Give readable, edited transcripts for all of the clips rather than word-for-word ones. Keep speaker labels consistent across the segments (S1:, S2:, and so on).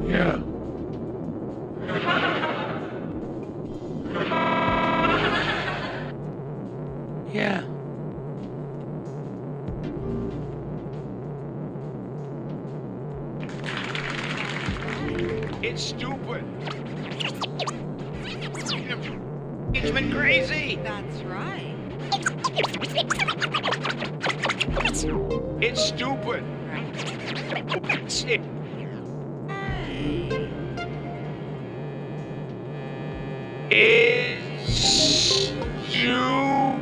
S1: Yeah. Yeah. It's stupid. It's been crazy.
S2: That's right.
S1: It's stupid.
S2: Hey.
S1: It's stupid.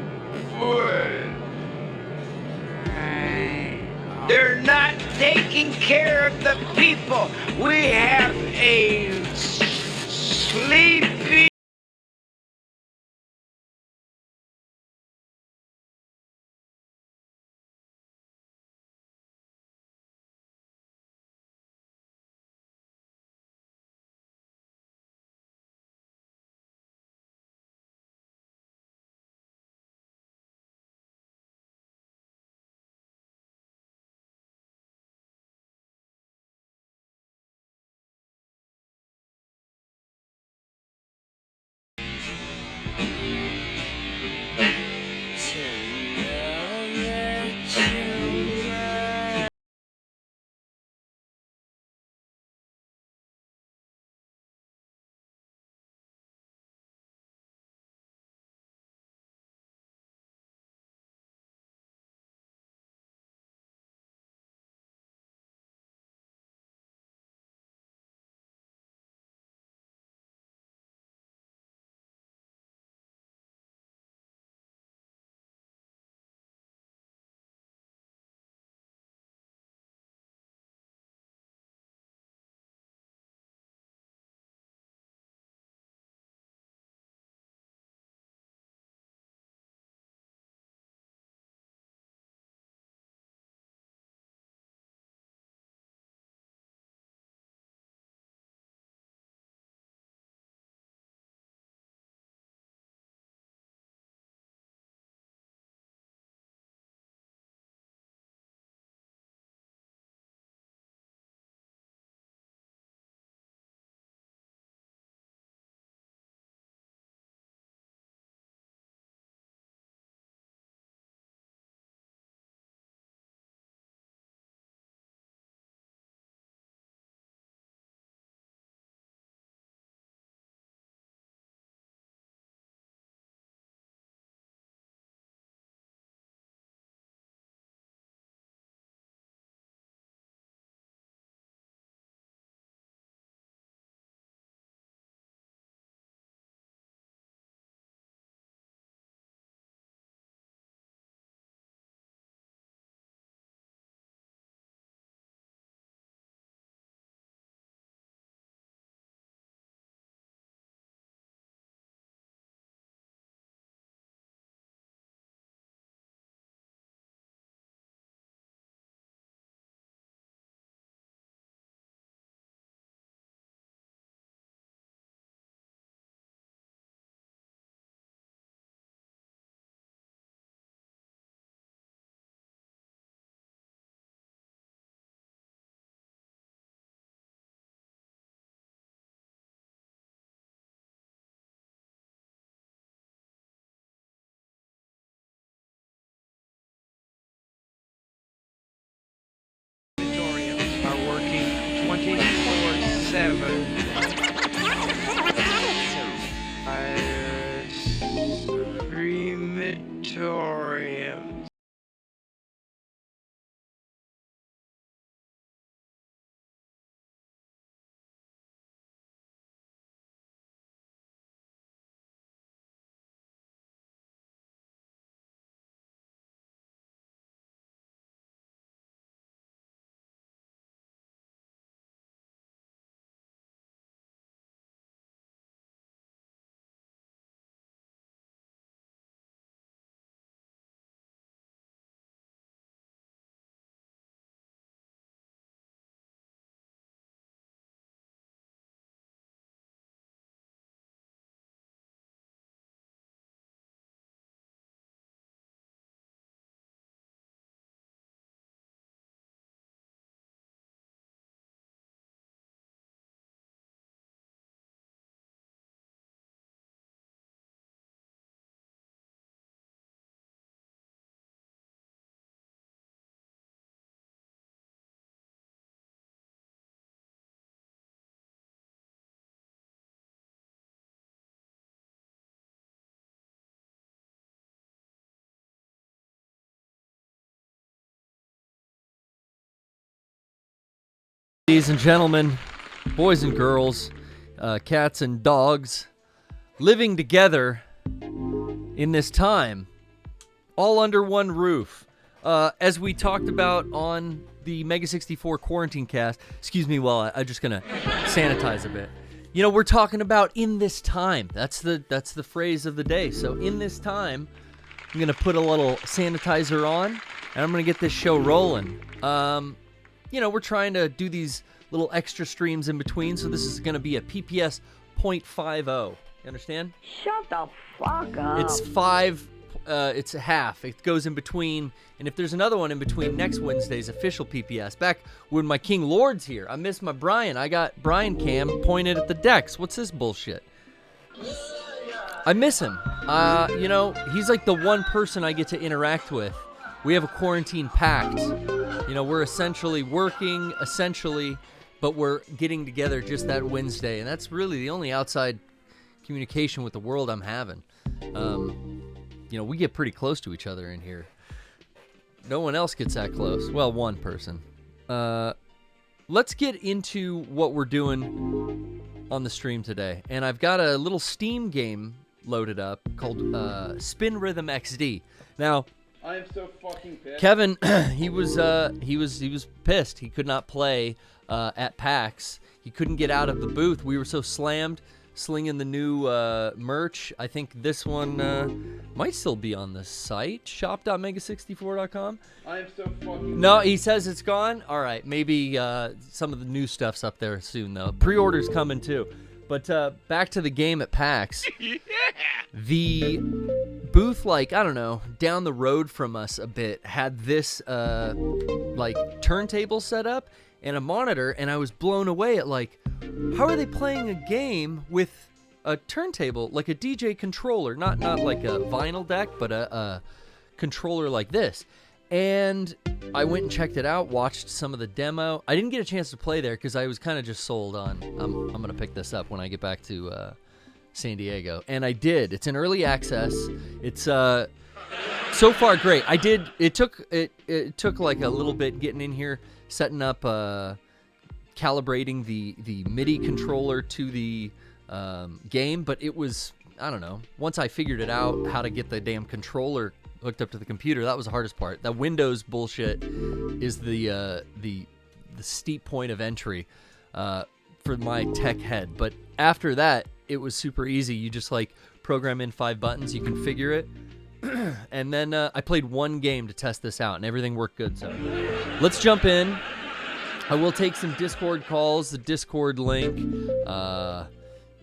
S2: Right.
S1: They're not taking care of the people. We have a sleepy crematoriums are working 24/7. Crematoriums.
S3: Ladies and gentlemen, boys and girls, cats and dogs, living together in this time, all under one roof. As we talked about on the Mega 64 quarantine cast, excuse me while I'm just gonna sanitize a bit. You know, we're talking about in this time. That's the phrase of the day. So in this time, I'm gonna put a little sanitizer on, and I'm gonna get this show rolling. You know, we're trying to do these little extra streams in between, so this is going to be a PPS 0.50. You understand?
S4: Shut the fuck up.
S3: It's it's a half. It goes in between, and if there's another one in between next Wednesday's official PPS. Back when my King Lord's here, I miss my Brian. I got Brian Cam pointed at the decks. What's this bullshit? I miss him. You know, he's like the one person I get to interact with. We have a quarantine pact. You know, we're essentially working, but we're getting together just that Wednesday, and that's really the only outside communication with the world I'm having. You know, we get pretty close to each other in here. No one else gets that close. Well, one person. Let's get into what we're doing on the stream today, and I've got a little Steam game loaded up called Spin Rhythm XD. Now,
S5: I am so fucking pissed.
S3: Kevin, he was pissed. He could not play at PAX. He couldn't get out of the booth. We were so slammed, slinging the new merch. I think this one might still be on the site, shop.mega64.com.
S5: I am so fucking
S3: No, he says it's gone. All right, maybe some of the new stuff's up there soon, though. Pre-order's coming, too. But back to the game at PAX. The booth, like, I don't know, down the road from us a bit, had this, like, turntable set up and a monitor, and I was blown away at, like, how are they playing a game with a turntable, like a DJ controller, not like a vinyl deck, but a controller like this. And I went and checked it out, watched some of the demo. I didn't get a chance to play there because I was kind of just sold on, I'm going to pick this up when I get back to San Diego. And I did. It's in early access. It's so far great. It took like a little bit getting in here, setting up, calibrating the MIDI controller to the game. But it was, I don't know, once I figured it out, how to get the damn controller hooked up to the computer, that was the hardest part. That Windows bullshit is the steep point of entry for my tech head. But after that, it was super easy. You just like program in 5 buttons, you configure it, and then I played one game to test this out, and everything worked good. So let's jump in. I will take some Discord calls. The Discord link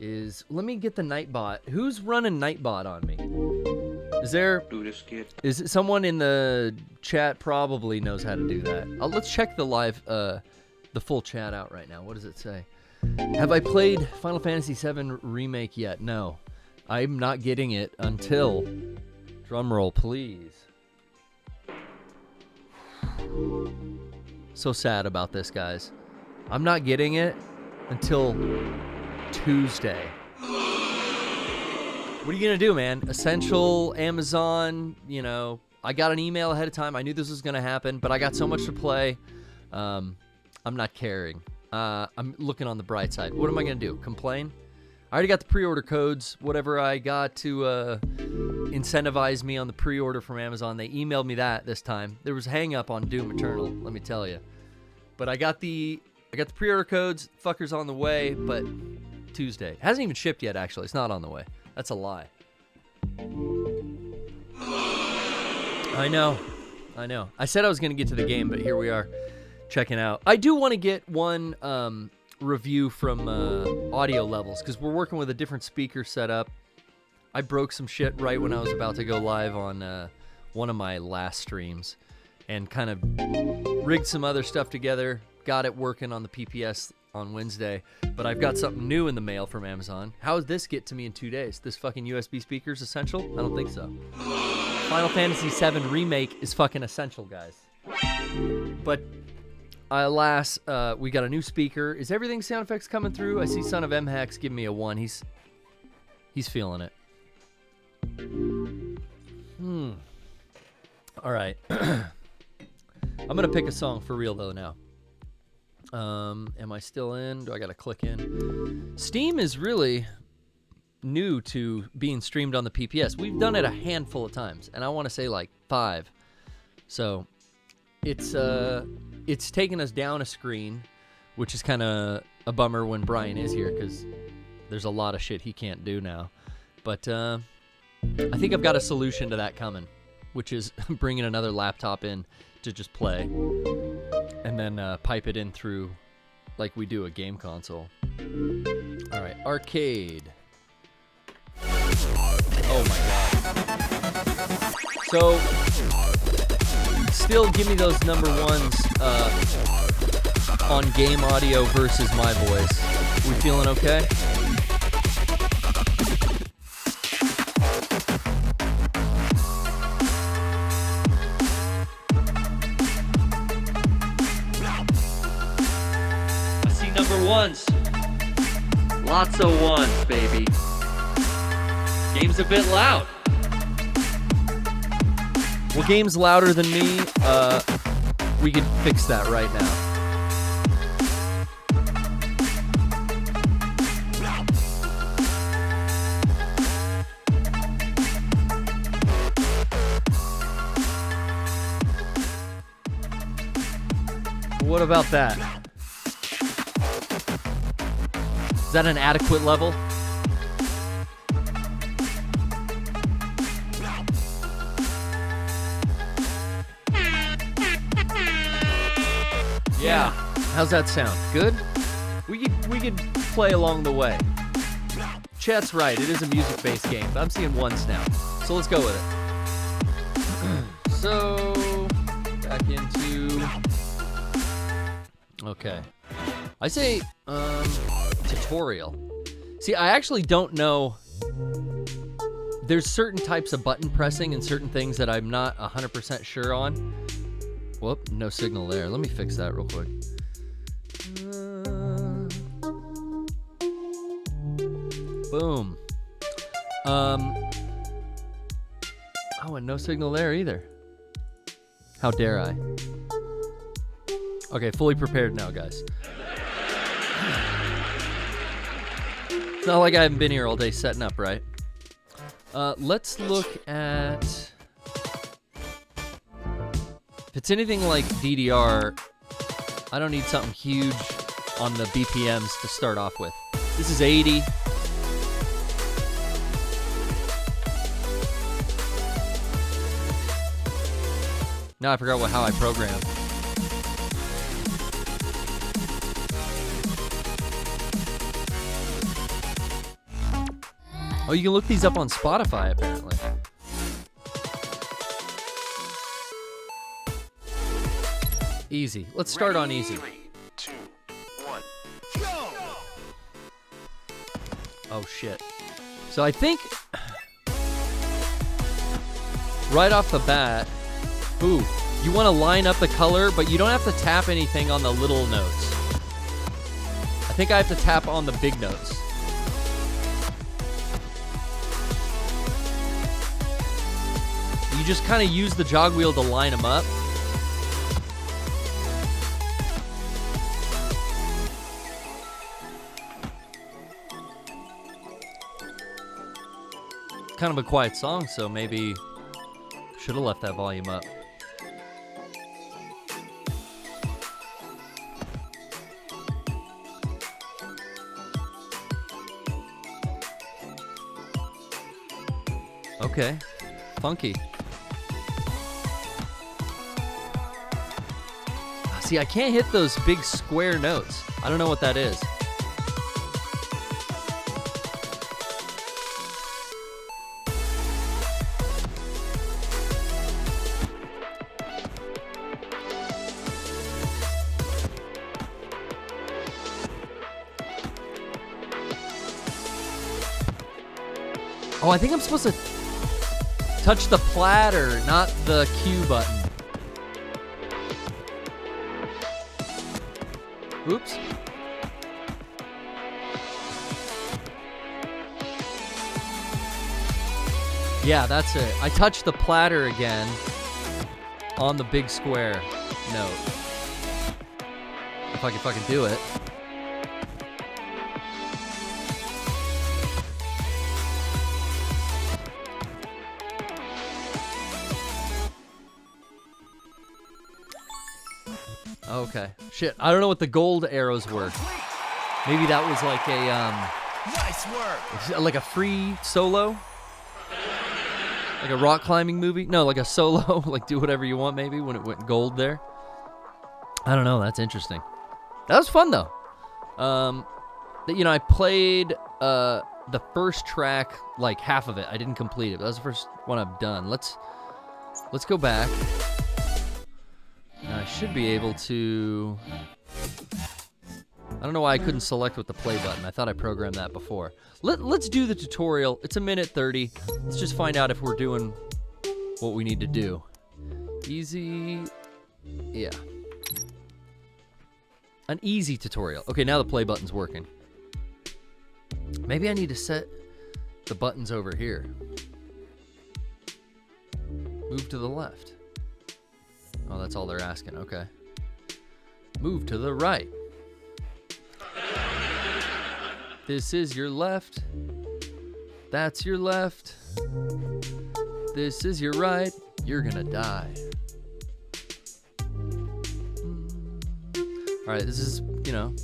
S3: is, let me get the Nightbot. Who's running Nightbot on me? Is there, is it someone in the chat probably knows how to do that? Let's check the live, the full chat out right now. What does it say? Have I played Final Fantasy VII Remake yet? No. I'm not getting it until, drumroll please. So sad about this, guys. I'm not getting it until Tuesday. What are you going to do, man? Essential, Amazon, you know, I got an email ahead of time. I knew this was going to happen, but I got so much to play. I'm not caring. I'm looking on the bright side. What am I going to do? Complain? I already got the pre-order codes. Whatever I got to incentivize me on the pre-order from Amazon, they emailed me that this time. There was a hang-up on Doom Eternal, let me tell you. But I got the pre-order codes. Fucker's on the way, but Tuesday. It hasn't even shipped yet, actually. It's not on the way. That's a lie. I know. I said I was going to get to the game, but here we are checking out. I do want to get one review from audio levels, because we're working with a different speaker setup. I broke some shit right when I was about to go live on one of my last streams and kind of rigged some other stuff together, got it working on the PPS on Wednesday, but I've got something new in the mail from Amazon. How does this get to me in 2 days? This fucking USB speaker is essential? I don't think so. Final Fantasy VII Remake is fucking essential, guys. But alas, we got a new speaker. Is everything sound effects coming through? I see Son of M Hex give me a 1. He's feeling it. All right. I'm gonna pick a song for real though now. Am I still in? Do I got to click in? Steam is really new to being streamed on the PPS. We've done it a handful of times, and I want to say like 5. So it's taken us down a screen, which is kind of a bummer when Brian is here because there's a lot of shit he can't do now. But I think I've got a solution to that coming, which is bringing another laptop in to just play and then pipe it in through like we do a game console. All right, arcade. Oh my god. So, still give me those number ones on game audio versus my voice. We feeling okay? I see number ones. Lots of ones, baby. Game's a bit loud. Well, game's louder than me. We can fix that right now. What about that? Is that an adequate level? Yeah. How's that sound? Good? We could play along the way. Chat's right. It is a music-based game, but I'm seeing ones now. So let's go with it. So back into. Okay. I say tutorial. See, I actually don't know. There's certain types of button pressing and certain things that I'm not 100% sure on. Whoop, no signal there. Let me fix that real quick. Boom. Oh, and no signal there either. How dare I? Okay, fully prepared now, guys. It's not like I haven't been here all day setting up, right? Let's look at... If it's anything like DDR, I don't need something huge on the BPMs to start off with. This is 80. Now I forgot how I programmed. Oh, you can look these up on Spotify, apparently. Easy. Let's start on easy.
S6: 3, 2, 1, go!
S3: Oh, shit. So I think right off the bat, ooh, you want to line up the color, but you don't have to tap anything on the little notes. I think I have to tap on the big notes. You just kind of use the jog wheel to line them up. It's kind of a quiet song, so maybe should have left that volume up. Okay, funky. See, I can't hit those big square notes. I don't know what that is. Oh, I think I'm supposed to touch the platter, not the Q button. Oops. Yeah, that's it. I touched the platter again on the big square note. If I can fucking do it. Okay. Shit, I don't know what the gold arrows were. Maybe that was like a
S6: Nice work.
S3: like a free solo? Like a rock climbing movie? No, like a solo, like do whatever you want maybe when it went gold there. I don't know, that's interesting. That was fun though. You know, I played the first track, like half of it. I didn't complete it, but that was the first one I've done. Let's go back. Now I should be able to... I don't know why I couldn't select with the play button. I thought I programmed that before. Let's do the tutorial. It's 1:30. Let's just find out if we're doing what we need to do. Easy. Yeah. An easy tutorial. Okay, now the play button's working. Maybe I need to set the buttons over here. Move to the left. Oh, that's all they're asking. Okay. Move to the right. This is your left. That's your left. This is your right. You're gonna die. All right, this is, you know,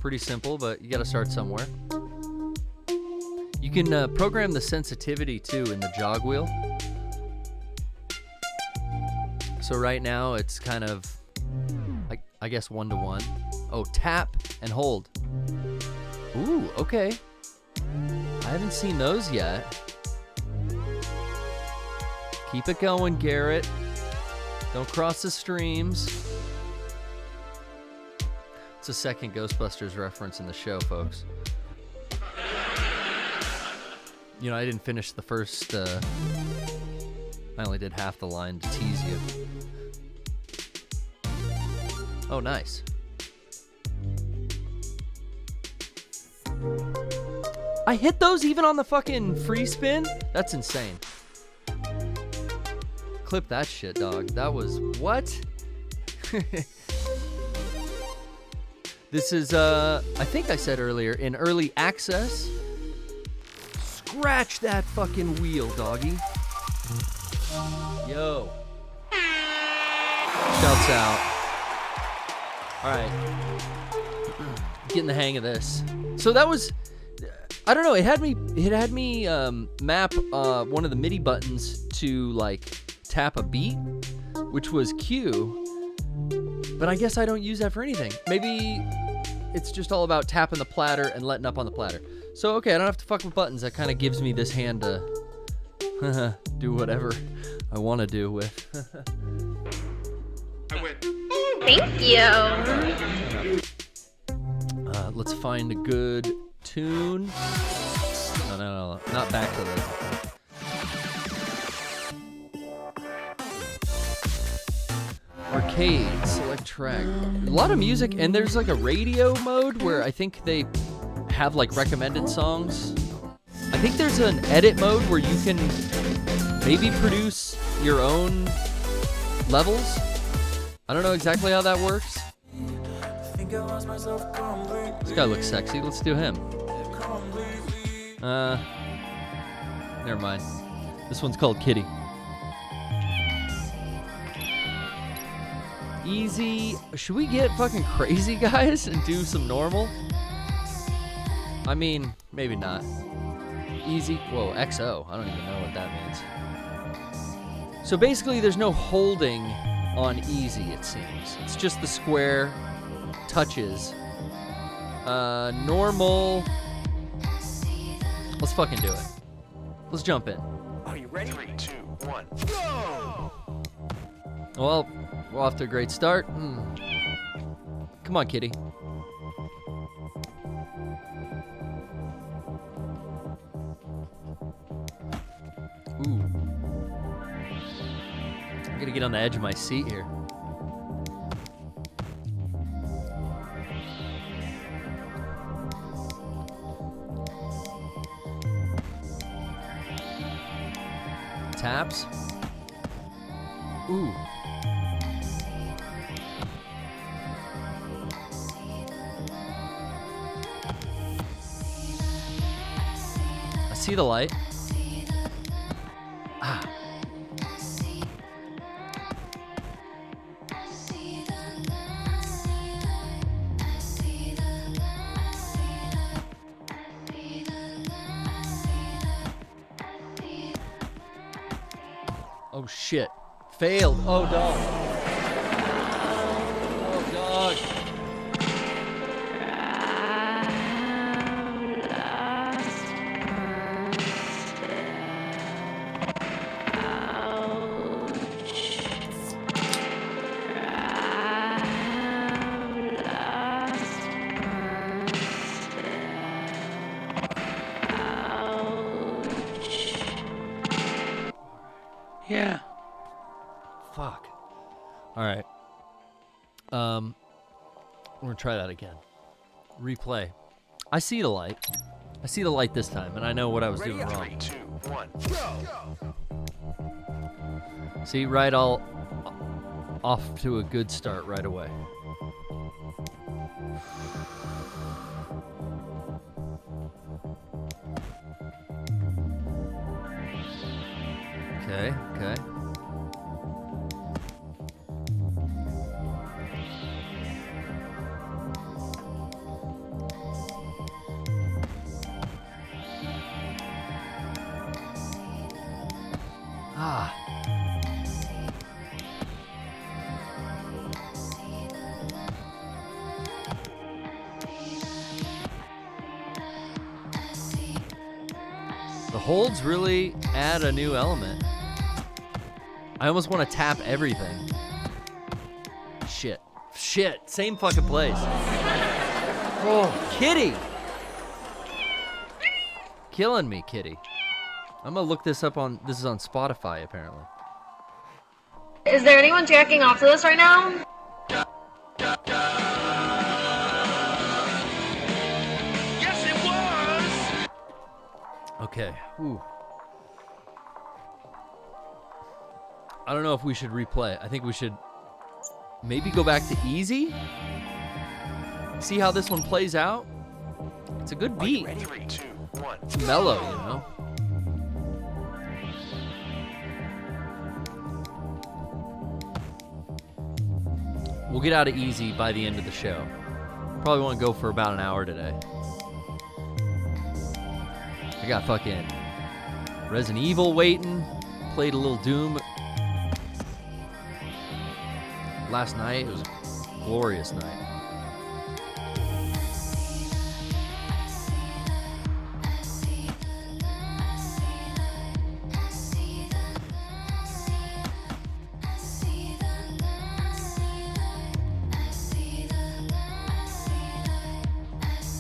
S3: pretty simple, but you gotta start somewhere. You can program the sensitivity too in the jog wheel. So right now it's kind of, I guess 1-to-1. Oh, tap and hold. Ooh, okay. I haven't seen those yet. Keep it going, Garrett. Don't cross the streams. It's a second Ghostbusters reference in the show, folks. You know, I didn't finish the first, I only did half the line to tease you. Oh, nice. I hit those even on the fucking free spin? That's insane. Clip that shit, dog. That was... What? This is, I think I said earlier, in early access. Scratch that fucking wheel, doggy. Yo. Shouts out. Alright. Getting the hang of this. So that was... I don't know, it had me map one of the MIDI buttons to, like, tap a beat, which was Q. But I guess I don't use that for anything. Maybe it's just all about tapping the platter and letting up on the platter. So, okay, I don't have to fuck with buttons. That kind of gives me this hand to do whatever I want to do with.
S5: I win.
S2: Thank you.
S3: Let's find a good tune. No. Not back to the... Arcade, select track. A lot of music, and there's like a radio mode where I think they have like recommended songs. I think there's an edit mode where you can maybe produce your own levels. I don't know exactly how that works. This guy looks sexy. Let's do him. Never mind. This one's called Kitty. Easy. Should we get fucking crazy, guys, and do some normal? I mean, maybe not. Easy. Whoa, XO. I don't even know what that means. So basically, there's no holding on easy, it seems. It's just the square touches. Normal. Let's fucking do it. Let's jump in.
S6: Are you ready? 3, 2, 1, go!
S3: Well, we're off to a great start. Come on, kitty. Ooh. I'm gonna get on the edge of my seat here. Taps. Ooh. see the light. Ah. Oh shit. Failed. Oh dog. Oh dog.
S1: Yeah.
S3: Fuck. All right. We're gonna try that again. Replay. I see the light. I see the light this time, and I know what I was doing wrong.
S6: 3, 2, 1, go!
S3: See, right, all off to a good start right away. Okay, okay. Ah. The holds really add a new element. I almost want to tap everything. Shit. Shit. Same fucking place. Oh, kitty. Killing me, kitty. I'm gonna look this up on, this is on Spotify apparently.
S2: Is there anyone jacking off to this right now?
S1: Yes, it was.
S3: Okay. Ooh. I don't know if we should replay. I think we should maybe go back to easy. See how this one plays out. It's a good beat.
S6: Ready? 3, 2, 1.
S3: It's mellow, you know. We'll get out of easy by the end of the show. Probably want to go for about an hour today. I got fucking Resident Evil waiting. Played a little Doom last night. It was a glorious night.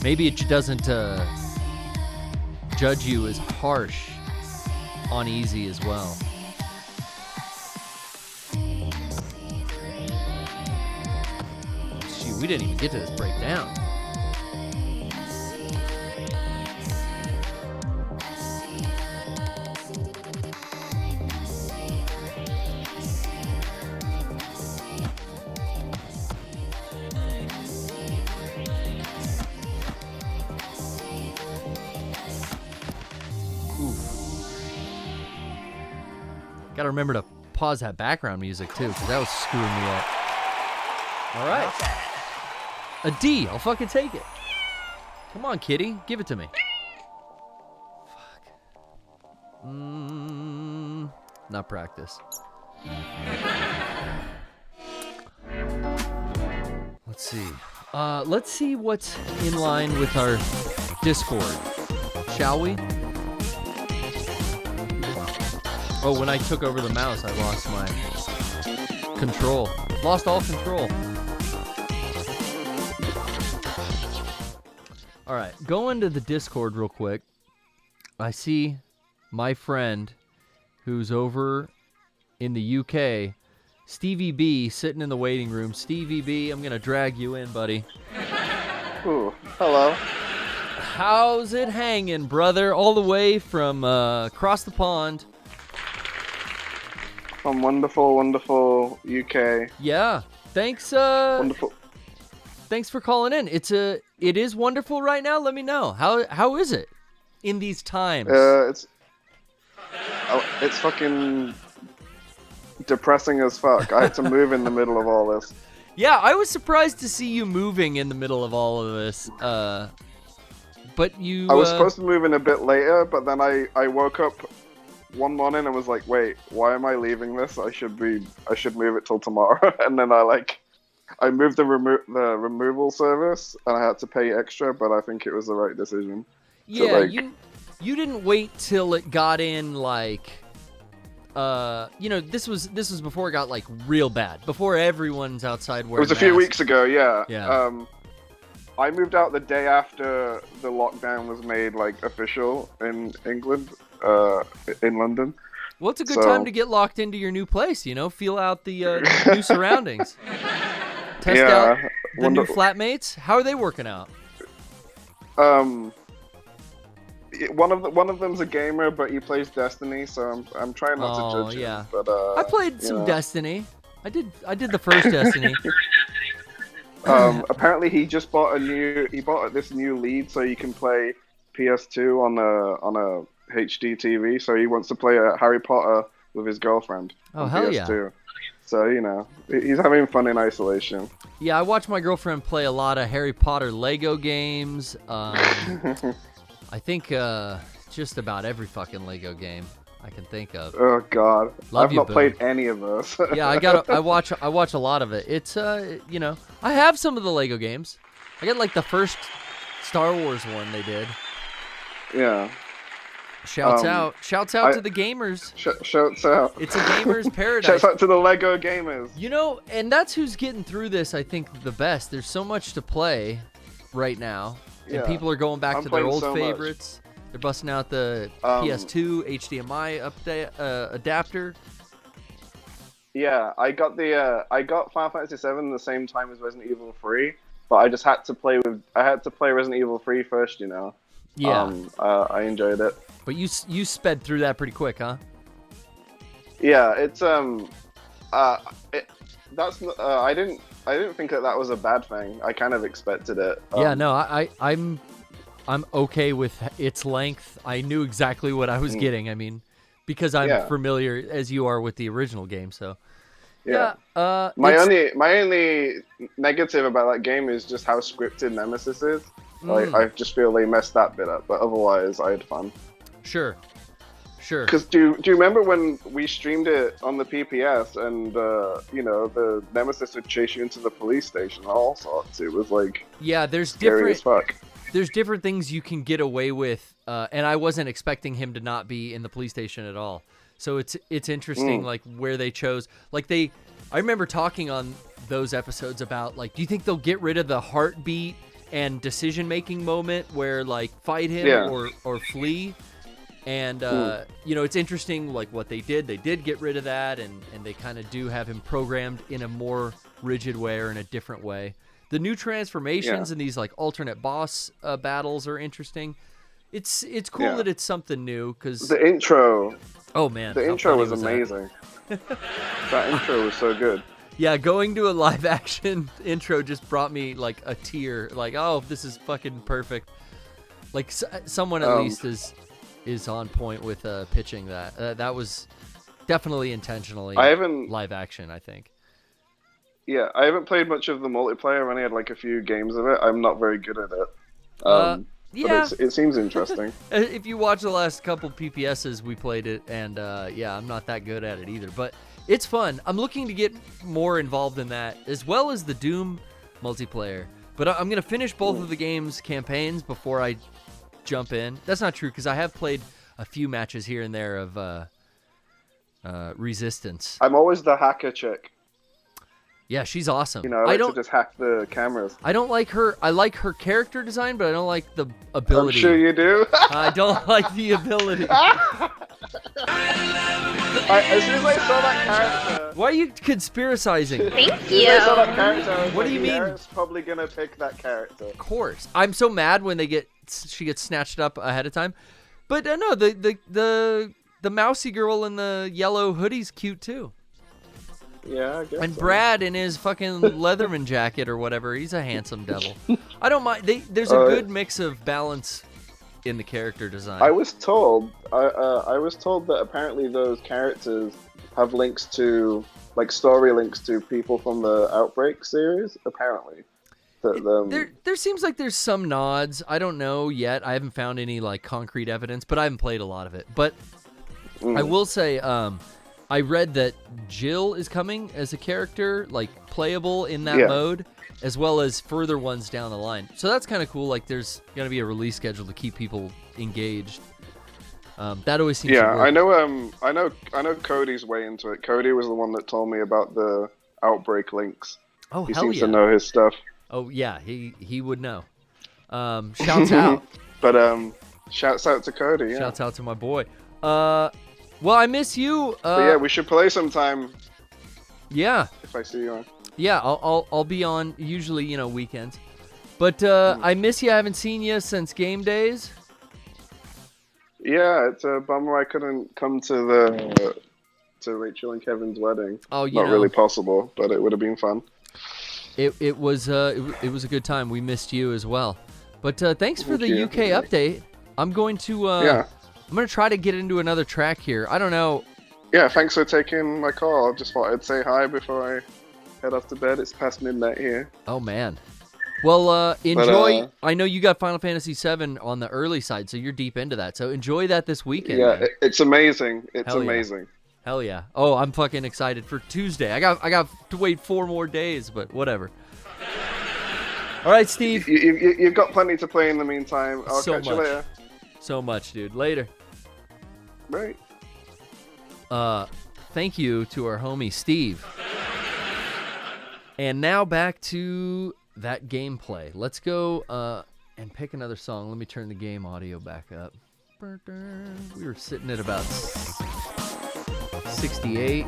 S3: Maybe it doesn't judge you as harsh on easy as well. Shoot, we didn't even get to this breakdown. Gotta remember to pause that background music too, because that was screwing me up. All right. A D. I'll fucking take it. Come on, kitty. Give it to me. Fuck. Not practice. Let's see. Let's see what's in line with our Discord. Shall we? Oh, when I took over the mouse, I lost my control. Lost all control. All right, go into the Discord real quick. I see my friend who's over in the UK, Stevie B, sitting in the waiting room. Stevie B, I'm going to drag you in, buddy.
S7: Ooh, hello.
S3: How's it hanging, brother? All the way from across the pond.
S7: From wonderful, wonderful UK.
S3: Yeah. Thanks.
S7: Wonderful.
S3: Thanks for calling in. It is wonderful right now. Let me know. How is it? in these times?
S7: It's fucking depressing as fuck. I had to move in the middle of all this.
S3: Yeah, I was surprised to see you moving in the middle of all of this. But you...
S7: I was supposed to move in a bit later, but then I woke up one morning and was like, wait, why am I leaving this? I should move it till tomorrow. And then I moved the removal service, and I had to pay extra, but I think it was the right decision.
S3: Yeah, you didn't wait till it got in, like, this was before it got, like, real bad, before everyone's outside wearing
S7: masks. It was a few weeks ago, yeah.
S3: Yeah.
S7: I moved out the day after the lockdown was made, like, official in England, in London.
S3: Well, it's a good time to get locked into your new place, feel out the new surroundings. Test out the new flatmates. How are they working out?
S7: One of them's a gamer, but he plays Destiny, so I'm trying not to judge him. But
S3: I played some Destiny. I did the first Destiny.
S7: Apparently he just bought this new lead so you can play PS2 on a HD TV. So he wants to play Harry Potter with his girlfriend.
S3: Oh,
S7: on
S3: hell
S7: PS2.
S3: yeah.
S7: So, he's having fun in isolation.
S3: Yeah, I watch my girlfriend play a lot of Harry Potter Lego games. I think just about every fucking Lego game I can think of.
S7: Oh God, I've not
S3: Boom.
S7: played any of those.
S3: Yeah, I watch a lot of it. It's I have some of the Lego games. I got like the first Star Wars one they did.
S7: Yeah.
S3: Shouts out to the gamers.
S7: Shouts out.
S3: It's a gamer's paradise.
S7: Shouts out to the Lego gamers.
S3: And that's who's getting through this, I think, the best. There's so much to play right now. And people are going back to their old favorites. They're busting out the PS2 HDMI adapter.
S7: Yeah, I got Final Fantasy VII the same time as Resident Evil 3, but I just had to play Resident Evil 3 first,
S3: Yeah.
S7: I enjoyed it.
S3: But you sped through that pretty quick, huh?
S7: Yeah, it's I didn't think that was a bad thing. I kind of expected it.
S3: Yeah, no, I'm okay with its length. I knew exactly what I was getting. I mean, because I'm familiar as you are with the original game, so
S7: yeah. My only negative about that game is just how scripted Nemesis is. Like, I just feel they messed that bit up, but otherwise I had fun.
S3: Sure.
S7: Because do you remember when we streamed it on the PPS and the Nemesis would chase you into the police station and all sorts? It was like
S3: there's
S7: scary as fuck.
S3: There's different things you can get away with, and I wasn't expecting him to not be in the police station at all. So it's interesting, like where they chose. Like I remember talking on those episodes about like, do you think they'll get rid of the heartbeat and decision making moment where like fight him or flee? And, it's interesting, like, what they did. They did get rid of that, and they kind of do have him programmed in a more rigid way or in a different way. The new transformations and these, like, alternate boss battles are interesting. It's cool that it's something new, because...
S7: The intro...
S3: Oh, man.
S7: The intro was amazing. That intro was so good.
S3: Yeah, going to a live-action intro just brought me, like, a tear. Like, oh, this is fucking perfect. Like, someone at least is on point with pitching that. That was definitely intentionally live action, I think.
S7: Yeah, I haven't played much of the multiplayer. I've only had like a few games of it. I'm not very good at it. But it seems interesting.
S3: If you watch the last couple PPSs, we played it, and I'm not that good at it either. But it's fun. I'm looking to get more involved in that, as well as the Doom multiplayer. But I'm going to finish both of the game's campaigns before I jump in. That's not true, because I have played a few matches here and there of Resistance.
S7: I'm always the hacker chick.
S3: Yeah, she's awesome.
S7: I like to just hack the cameras.
S3: I don't like her. I like her character design, but I don't like the ability.
S7: I'm sure you do.
S3: I don't like the ability.
S7: As soon as I saw that character...
S3: Why are you conspiracizing?
S2: Thank you.
S7: As soon as I saw that character, I was
S3: What do you mean?
S7: Garrett's probably gonna pick that character.
S3: Of course. I'm so mad when she gets snatched up ahead of time. But no, the mousy girl in the yellow hoodie's cute too.
S7: Yeah, I guess.
S3: And
S7: so.
S3: Brad in his fucking Leatherman jacket or whatever, he's a handsome devil. I don't mind. There's a good mix of balance in the character design.
S7: I was told that apparently those characters have links to, like, story links to people from the Outbreak series. Apparently,
S3: There seems like there's some nods. I don't know yet. I haven't found any like concrete evidence, but I haven't played a lot of it. But I will say, I read that Jill is coming as a character, like playable in that mode, as well as further ones down the line. So that's kind of cool. Like there's gonna be a release schedule to keep people engaged. That always seems.
S7: Yeah,
S3: to work.
S7: I know. Cody's way into it. Cody was the one that told me about the Outbreak links.
S3: Oh,
S7: he
S3: hell
S7: seems
S3: yeah.
S7: to know his stuff.
S3: Oh yeah, he would know. Shouts out.
S7: But shouts out to Cody. Yeah.
S3: Shouts out to my boy. Well, I miss you.
S7: But yeah, we should play sometime.
S3: Yeah.
S7: If I see you on.
S3: Yeah, I'll be on usually weekends. But I miss you. I haven't seen you since game days.
S7: Yeah, it's a bummer I couldn't come to Rachel and Kevin's wedding.
S3: Oh, you
S7: not
S3: know.
S7: really possible, but it would have been fun.
S3: It was a good time. We missed you as well. But thanks for the
S7: Thank you.
S3: UK update. I'm going to I'm going to try to get into another track here. I don't know.
S7: Yeah, thanks for taking my call. I just thought I'd say hi before I head off to bed. It's past midnight here.
S3: Oh man. Well, enjoy. I know you got Final Fantasy VII on the early side, so you're deep into that. So enjoy that this weekend.
S7: Yeah,
S3: man.
S7: it's amazing. It's
S3: Hell yeah.
S7: amazing.
S3: Hell yeah. Oh, I'm fucking excited for Tuesday. I got to wait 4 more days, but whatever. All right, Steve.
S7: You've got plenty to play in the meantime. I'll
S3: So
S7: catch you
S3: much.
S7: later.
S3: So much, dude. Later.
S7: Right.
S3: Thank you to our homie Steve. And now back to that gameplay. Let's go and pick another song. Let me turn the game audio back up. We were sitting at about 68.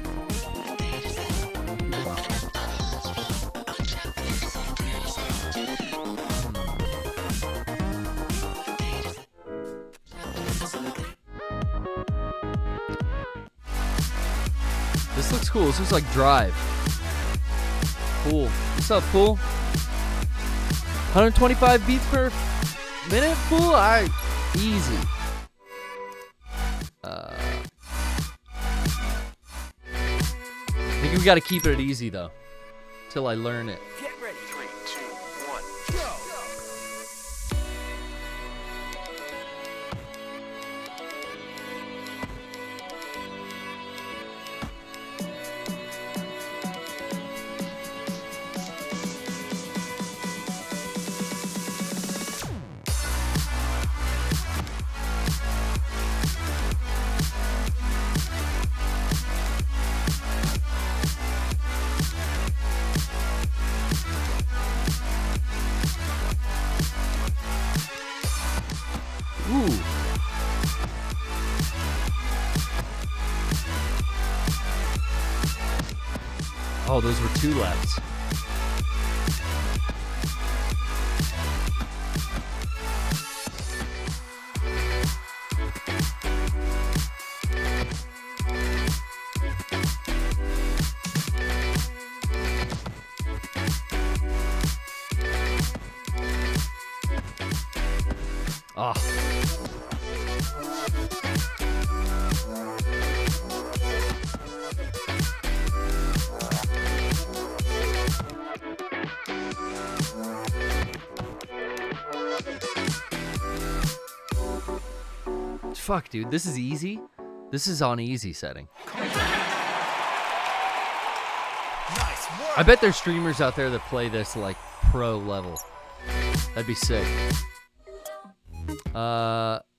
S3: This looks cool. This looks like Drive. Cool. What's up, fool? 125 beats per minute, fool? Alright. Easy. I think we gotta keep it easy, though. Till I learn it.
S6: Get ready. 3, 2, 1, go!
S3: Ooh. Oh, those were 2 laps. Ah. Fuck, dude, this is easy. This is on easy setting. I bet there's streamers out there that play this like pro level. That'd be sick.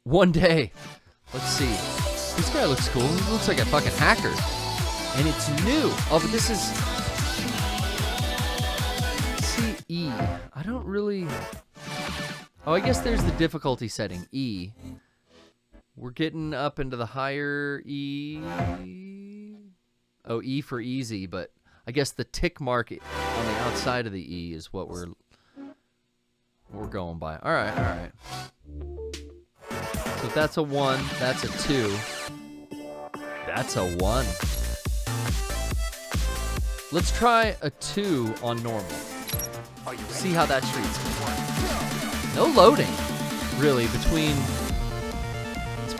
S3: One day. Let's see. This guy looks cool. He looks like a fucking hacker. And it's new. Oh, but this is... See, E. I don't really... Oh, I guess there's the difficulty setting. E. We're getting up into the higher E. Oh, E for easy, but I guess the tick mark on the outside of the E is what we're going by. All right, all right. So if that's a 1, that's a 2. That's a 1. Let's try a 2 on normal. See how that treats. No loading, really, between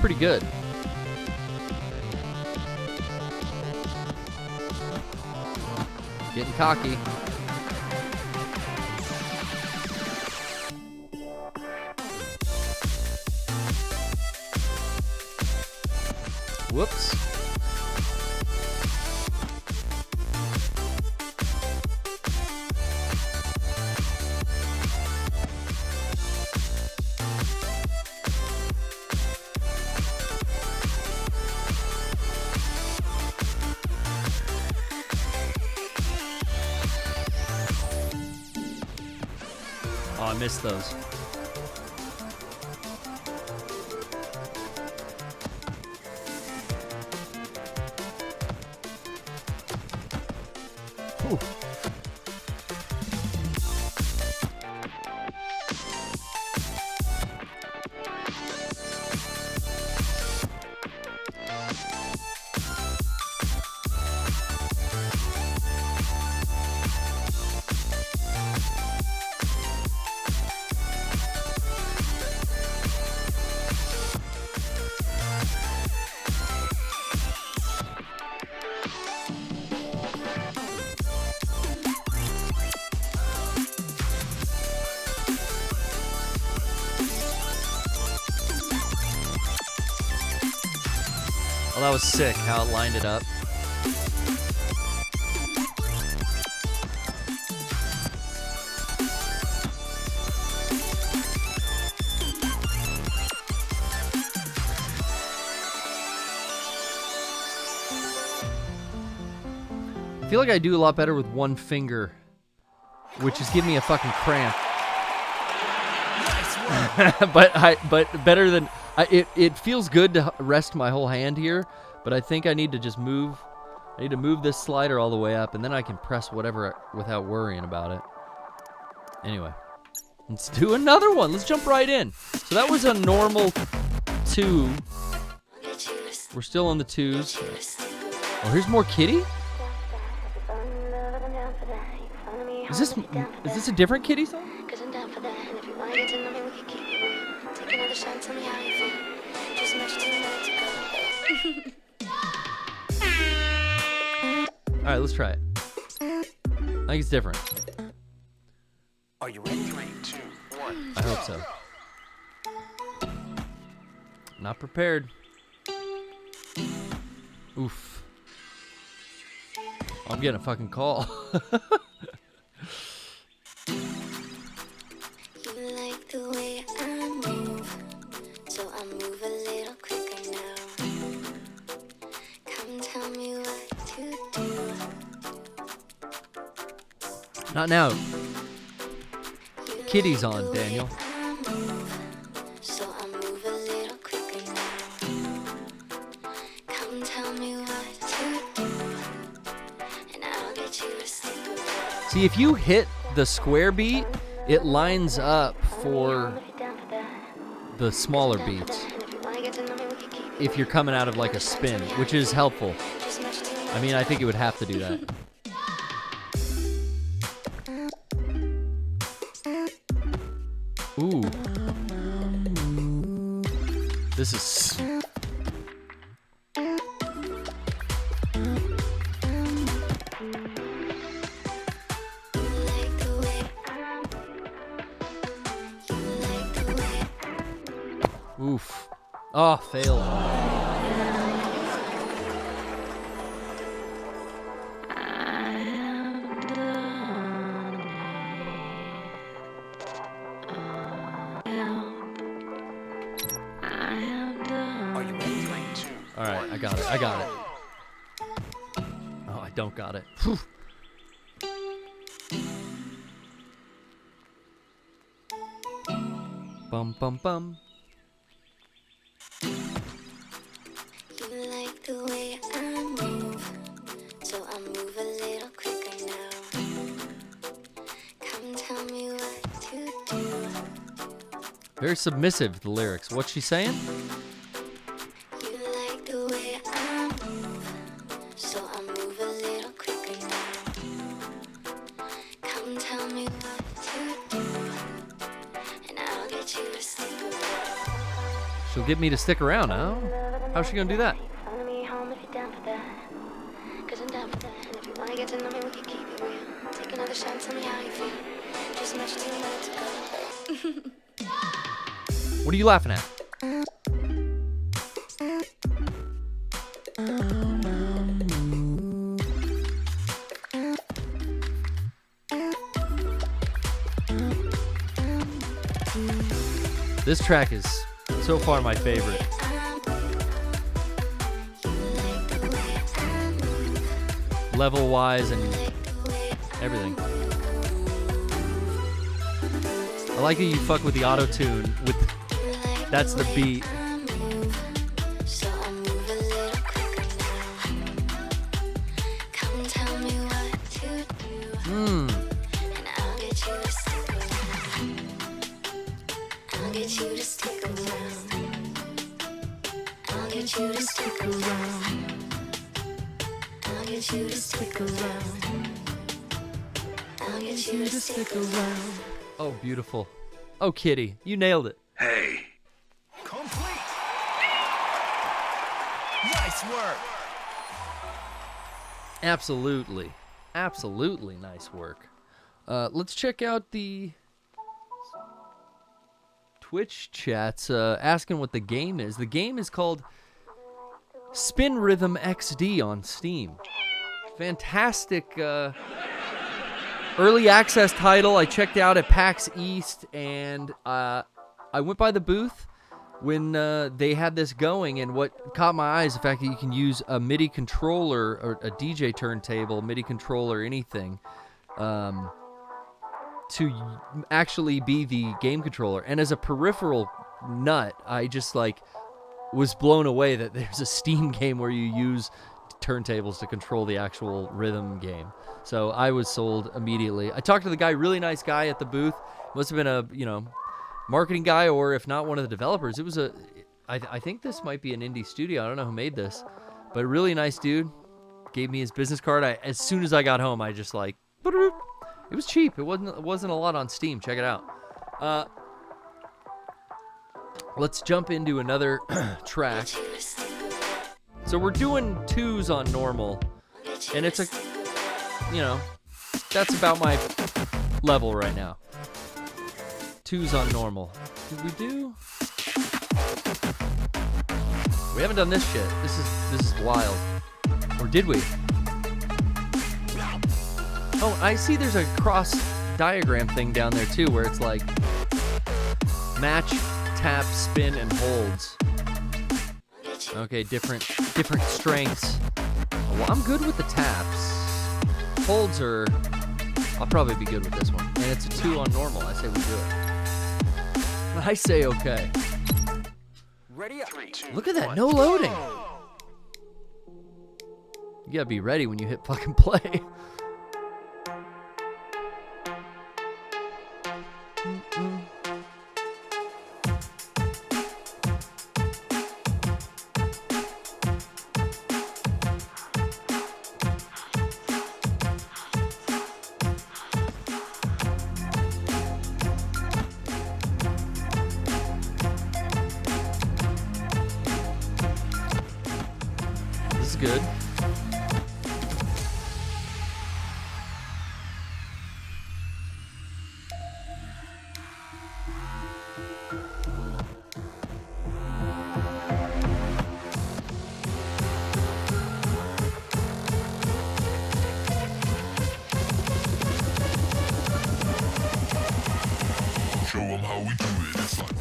S3: pretty good. Getting cocky. Whoops. Oh, I missed those. Whew. Well, that was sick how it lined it up. I feel like I do a lot better with one finger, which is giving me a fucking cramp. but better than it feels good to rest my whole hand here, but I think I need to just move. I need to move this slider all the way up, and then I can press whatever without worrying about it. Anyway, let's do another one. Let's jump right in. So that was a normal 2. We're still on the 2s. Oh, here's more Kitty. Is this a different Kitty song? All right, let's try it. I think it's different.
S6: Are you ready? 3, 2, 1.
S3: I hope so. Not prepared. Oof. I'm getting a fucking call. Not now. Kitty's on, Daniel. See, if you hit the square beat, it lines up for the smaller beats. If you're coming out of like a spin, which is helpful. I mean, I think it would have to do that. Ooh. This is... Oof. Oh, failed. Alright, I got it. I got it. Oh, I don't got it. Whew. Bum, bum, bum.
S8: You like the way I move, so I move a little quicker now. Come tell me what to do.
S3: Very submissive, the lyrics. What's she saying?
S8: You like the way I move, so I move a little quicker now. Come tell me what to do, and I'll get you to sleep.
S3: She'll get me to stick around, huh? How's she gonna do that?
S8: Follow me home if you're down for that. 'Cause I'm down for that. And if you wanna get to know me, we can keep it real. Take another shot, tell me how you feel. Just much too much to go.
S3: What are you laughing at? This track is so far my favorite. Level-wise and everything. I like how you fuck with the auto-tune with that's the beat.
S8: So I'll move a little quicker now. Come tell me what to do. And I'll get you to stick around. I'll get you to stick around. I'll get you to stick around. I'll get you to stick around. I'll get you to stick around.
S3: Oh, beautiful. Oh, Kitty, you nailed it.
S6: Hey. Complete. Nice work.
S3: Absolutely. Absolutely nice work. Let's check out the Twitch chats asking what the game is. The game is called Spin Rhythm XD on Steam. Fantastic early access title. I checked out at PAX East, and I went by the booth when they had this going, and what caught my eye is the fact that you can use a MIDI controller or a DJ turntable, MIDI controller, anything, to actually be the game controller. And as a peripheral nut, I just was blown away that there's a Steam game where you use turntables to control the actual rhythm game. So I was sold immediately. I talked to the guy, really nice guy at the booth. Must have been a, marketing guy, or if not, one of the developers. It was I think this might be an indie studio. I don't know who made this, but really nice dude. Gave me his business card. As soon as I got home, I just it was cheap. It wasn't a lot on Steam. Check it out. Let's jump into another track. So we're doing 2s on normal, and it's that's about my level right now. 2s on normal. Did we do? We haven't done this shit. This is wild. Or did we? Oh, I see there's a cross diagram thing down there too, where it's like match, tap, spin, and holds. Okay, different strengths. Well, I'm good with the taps. Holds are... I'll probably be good with this one. And it's a 2 on normal. I say we do it. I say okay.
S6: Ready up. 3, 2,
S3: Look at that,
S6: 1.
S3: no loading. You gotta be ready when you hit fucking play. This is good.
S9: Show 'em how we do it. It's like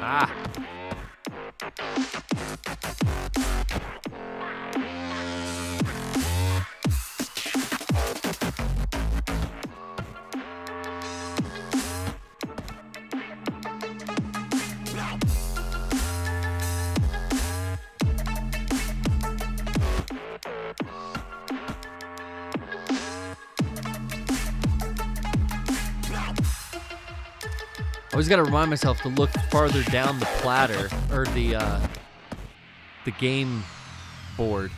S3: Ah. Always got to remind myself to look farther down the platter, or the game bored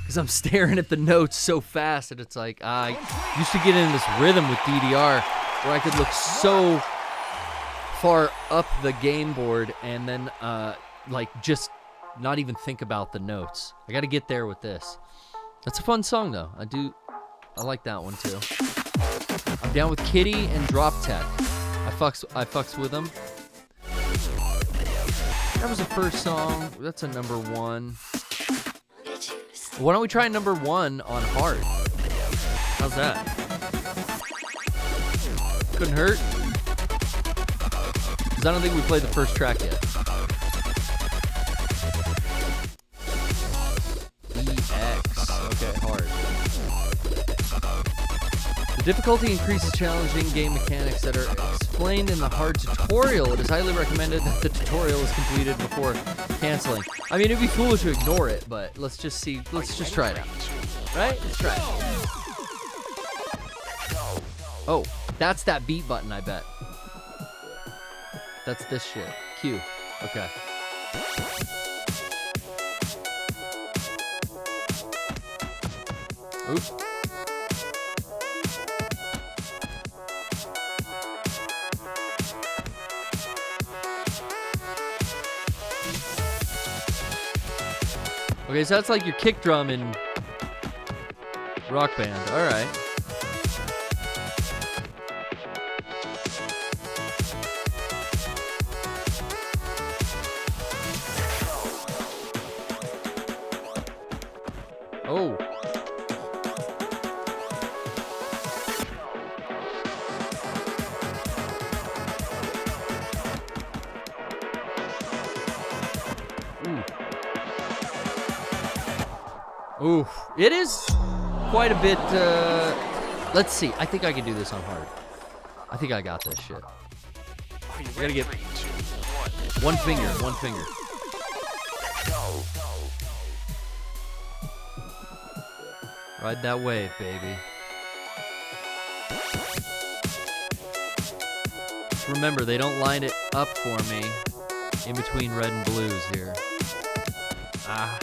S3: because I'm staring at the notes so fast, and it's like I used to get in this rhythm with DDR where I could look so far up the game board and then like just not even think about the notes. I got to get there with this. That's a fun song though. I like that one too. I'm down with Kitty and Drop Tech. I fucks with them. That was the first song. That's a number 1. Why don't we try number 1 on hard? How's that? Couldn't hurt. Because I don't think we played the first track yet. EX. Okay, hard. The difficulty increases challenging game mechanics that are explained in the hard tutorial. It is highly recommended that the tutorial is completed before canceling. I mean, it'd be foolish to ignore it, but let's just see. Let's just try it out. Right? Let's try it. Oh, that's that beat button, I bet. That's this shit. Q. Okay. Oops. Okay, so that's like your kick drum in Rock Band. All right. Oh. Ooh, it is quite a bit, let's see. I think I can do this on hard. I think I got this shit. I gotta get one finger. Ride that wave, baby. Just remember, they don't line it up for me in between red and blues here. Ah.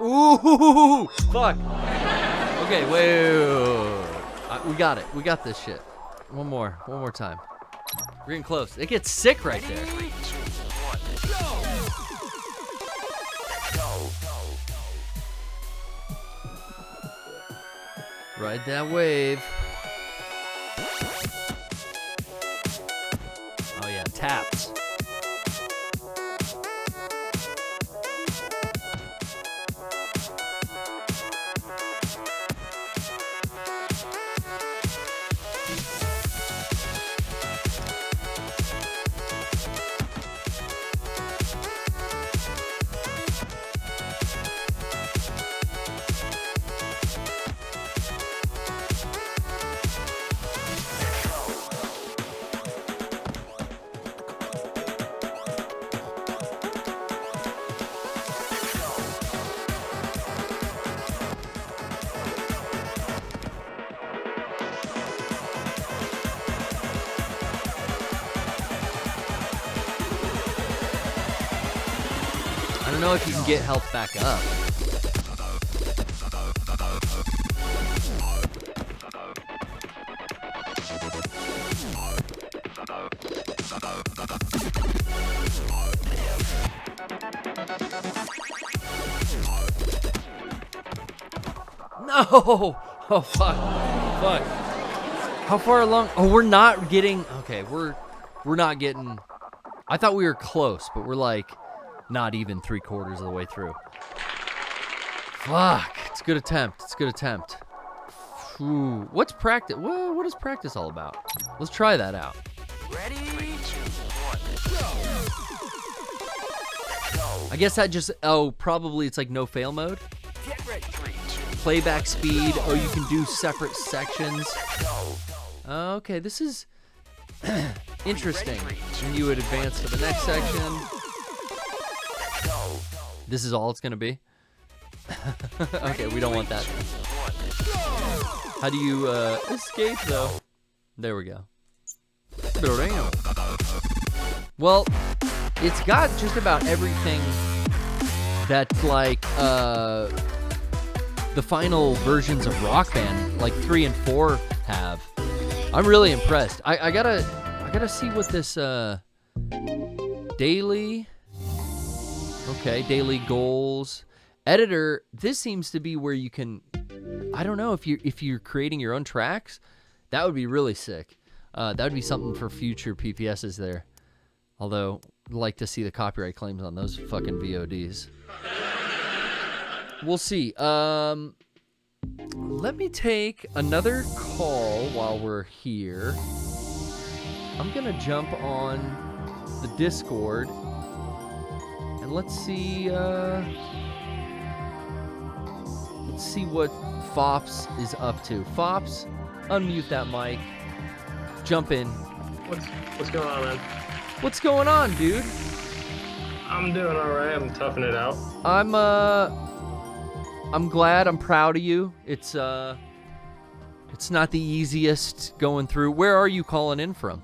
S3: Ooh, fuck. Okay, wait. We got it. We got this shit. One more time. We're getting close. It gets sick right there. Ride that wave. Oh yeah, taps. I don't know if you can get health back up. No! Oh, fuck. Fuck. How far along? Oh, we're not getting... Okay, we're not getting... I thought we were close, but we're like not even 3/4 of the way through. Fuck. It's a good attempt. It's a good attempt. Ooh. What's practice? What is practice all about? Let's try that out.
S6: Ready? 3, 2, 1, go.
S3: I guess that just... Oh, probably it's like no fail mode.
S6: Get ready. 3, 2,
S3: Playback speed. Oh, you can do separate sections.
S6: go.
S3: Okay, this is interesting. And you would advance to the next section.
S6: Go.
S3: This is all it's going to be? Okay, we don't want that. How do you escape, though? There we go. Well, it's got just about everything that, like, the final versions of Rock Band, like 3 and 4, have. I'm really impressed. I gotta see what this daily. Okay, daily goals. Editor, this seems to be where you can, I don't know, if you're creating your own tracks, that would be really sick. That would be something for future PPSs there. Although, I'd like to see the copyright claims on those fucking VODs. We'll see. Let me take another call while we're here. I'm gonna jump on the Discord and let's see what Fops is up to. Fops, unmute that mic. Jump in.
S10: What's going on, man?
S3: What's going on, dude?
S10: I'm doing all right. I'm toughing it out.
S3: I'm glad. I'm proud of you. It's not the easiest going through. Where are you calling in from?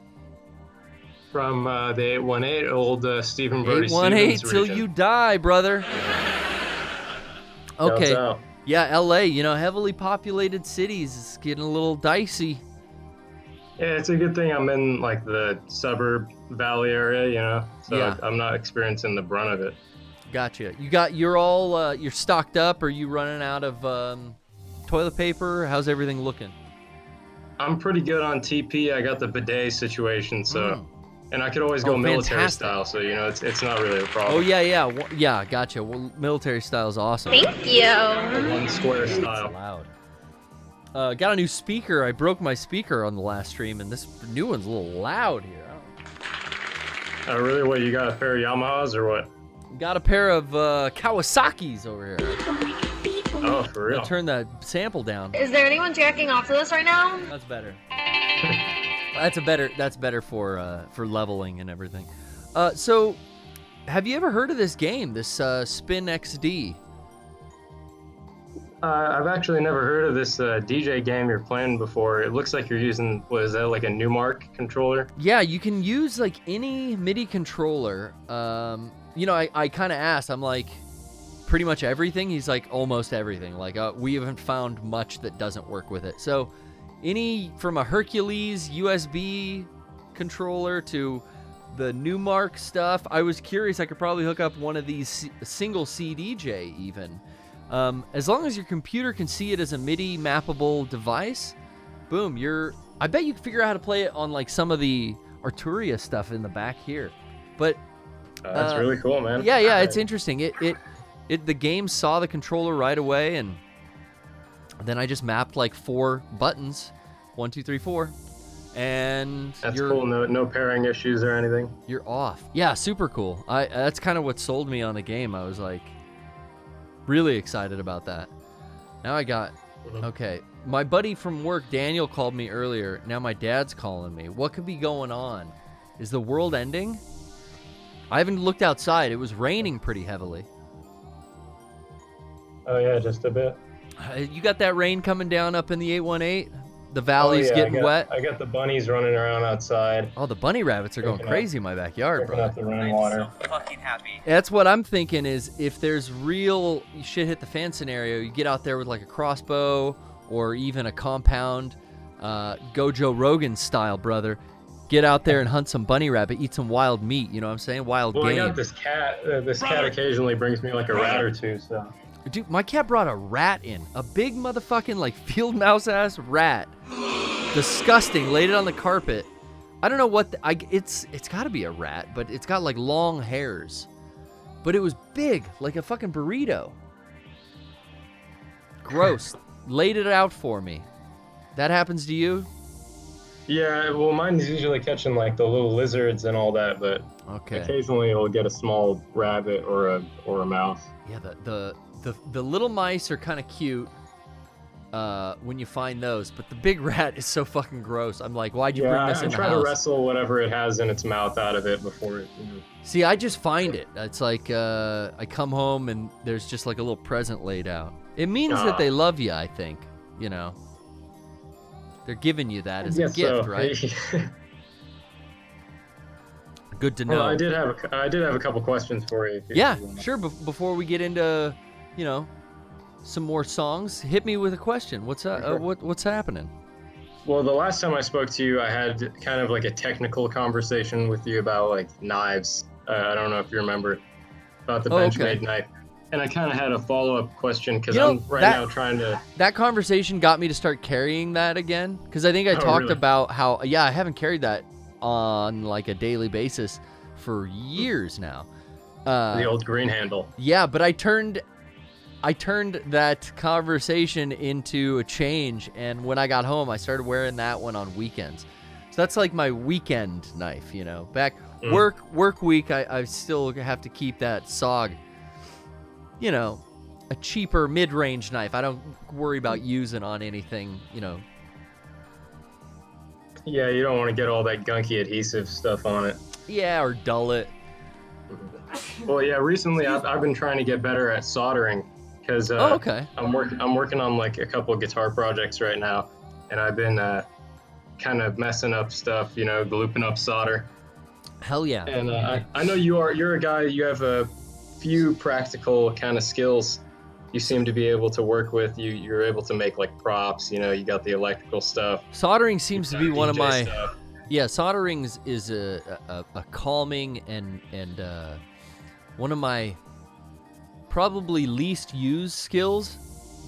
S10: From the 818, old Stephen Brody
S3: 818
S10: Stevens
S3: till
S10: region.
S3: you die, brother. Okay.
S10: Shouts out.
S3: Yeah, LA, heavily populated cities. It's getting a little dicey.
S10: Yeah, it's a good thing I'm in like the suburb valley area, so
S3: Yeah.
S10: I'm not experiencing the brunt of it.
S3: Gotcha. You're stocked up. Are you running out of toilet paper? How's everything looking?
S10: I'm pretty good on TP. I got the bidet situation, so and I could always go military
S3: fantastic.
S10: style, so it's not really a problem.
S3: Oh yeah, gotcha. Well, military style is awesome.
S2: Thank you.
S10: One square style.
S3: Loud. Got a new speaker. I broke my speaker on the last stream, and this new one's a little loud here.
S10: Really? What, you got a pair of Yamahas or what?
S3: Got a pair of Kawasaki's over here.
S10: Oh, for real?
S3: I'll turn that sample down.
S2: Is there anyone jacking off to this right now?
S3: That's better. That's better for leveling and everything. So, have you ever heard of this game? This Spin XD?
S10: I've actually never heard of this DJ game you're playing before. It looks like you're using, what is that, like a Newmark controller?
S3: Yeah, you can use like any MIDI controller. I kind of asked, I'm like, pretty much everything? He's like, almost everything. Like, we haven't found much that doesn't work with it. So, from a Hercules USB controller to the Newmark stuff, I was curious. I could probably hook up one of these single CDJ even. As long as your computer can see it as a MIDI mappable device, boom, I bet you can figure out how to play it on like some of the Arturia stuff in the back here. But
S10: that's really cool, man.
S3: Yeah, it's interesting. The game saw the controller right away, and then I just mapped like 4 buttons, 1, 2, 3, 4, and
S10: that's cool. No pairing issues or anything.
S3: You're off. Yeah, super cool. That's kind of what sold me on the game. I was like, really excited about that. Now I got, okay, my buddy from work, Daniel, called me earlier. Now my dad's calling me. What could be going on? Is the world ending? I haven't looked outside. It was raining pretty heavily.
S10: Oh yeah, just a bit.
S3: You got that rain coming down up in the 818? The valley's getting wet?
S10: I got the bunnies running around outside.
S3: Oh, the bunny rabbits are going crazy in my backyard, bro.
S10: Up the rainwater.
S6: Fucking happy.
S3: That's what I'm thinking is if there's real shit hit the fan scenario, you get out there with like a crossbow or even a compound, go Joe Rogan style, brother. Get out there and hunt some bunny rabbit, eat some wild meat, you know what I'm saying? Wild game.
S10: I got this cat. This cat occasionally brings me like a rat or two, so.
S3: Dude, my cat brought a rat in. A big motherfucking, like, field mouse ass rat. Disgusting. Laid it on the carpet. I don't know what... it's got to be a rat, but it's got, like, long hairs. But it was big, like a fucking burrito. Gross. Laid it out for me. That happens to you?
S10: Yeah, well, mine's usually catching like the little lizards and all that, but occasionally it'll get a small rabbit or a mouse.
S3: Yeah, the little mice are kind of cute when you find those, but the big rat is so fucking gross. I'm like, why'd you bring this in the house?
S10: I try to wrestle whatever it has in its mouth out of it before it.
S3: See, I just find it. It's like I come home and there's just like a little present laid out. It means that they love you, I think. You know, they're giving you that as a gift, right? Good to know.
S10: Well, I did have a couple questions for you.
S3: Yeah, sure. Before we get into, you know, some more songs, hit me with a question. What's what's happening?
S10: Well, the last time I spoke to you, I had kind of like a technical conversation with you about like knives. I don't know if you remember about the Benchmade knife. And I kind of had a follow-up question because I'm now trying to...
S3: That conversation got me to start carrying that again because I think I talked about how, I haven't carried that on like a daily basis for years now.
S10: The old green handle.
S3: Yeah, but I turned that conversation into a change, and when I got home, I started wearing that one on weekends. So that's like my weekend knife, you know. Work week, I still have to keep that SOG. You know, a cheaper mid-range knife. I don't worry about using on anything, you know.
S10: Yeah, you don't want to get all that gunky adhesive stuff on it.
S3: Yeah, or dull it.
S10: Well, yeah, recently I've been trying to get better at soldering because I'm working on like a couple of guitar projects right now, and I've been kind of messing up stuff, you know, glooping up solder.
S3: Hell yeah.
S10: And I know you're a guy, you have a few practical kind of skills you seem to be able to work with. You're able to make like props, you know, you got the electrical stuff.
S3: Soldering seems to be one of my
S10: stuff.
S3: Yeah, soldering is a calming and one of my probably least used skills,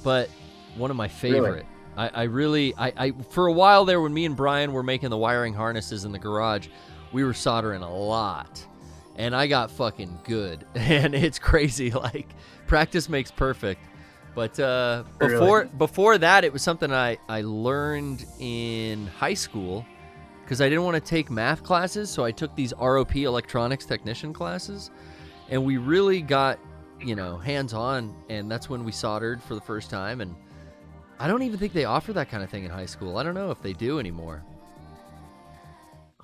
S3: but one of my favorite. Really? I for a while there when me and Brian were making the wiring harnesses in the garage, we were soldering a lot. And I got fucking good. And it's crazy, like practice makes perfect. But before that, it was something I learned in high school because I didn't want to take math classes, so I took these ROP electronics technician classes, and we really got, you know, hands-on, and that's when we soldered for the first time. And I don't even think they offer that kind of thing in high school. I don't know if they do anymore.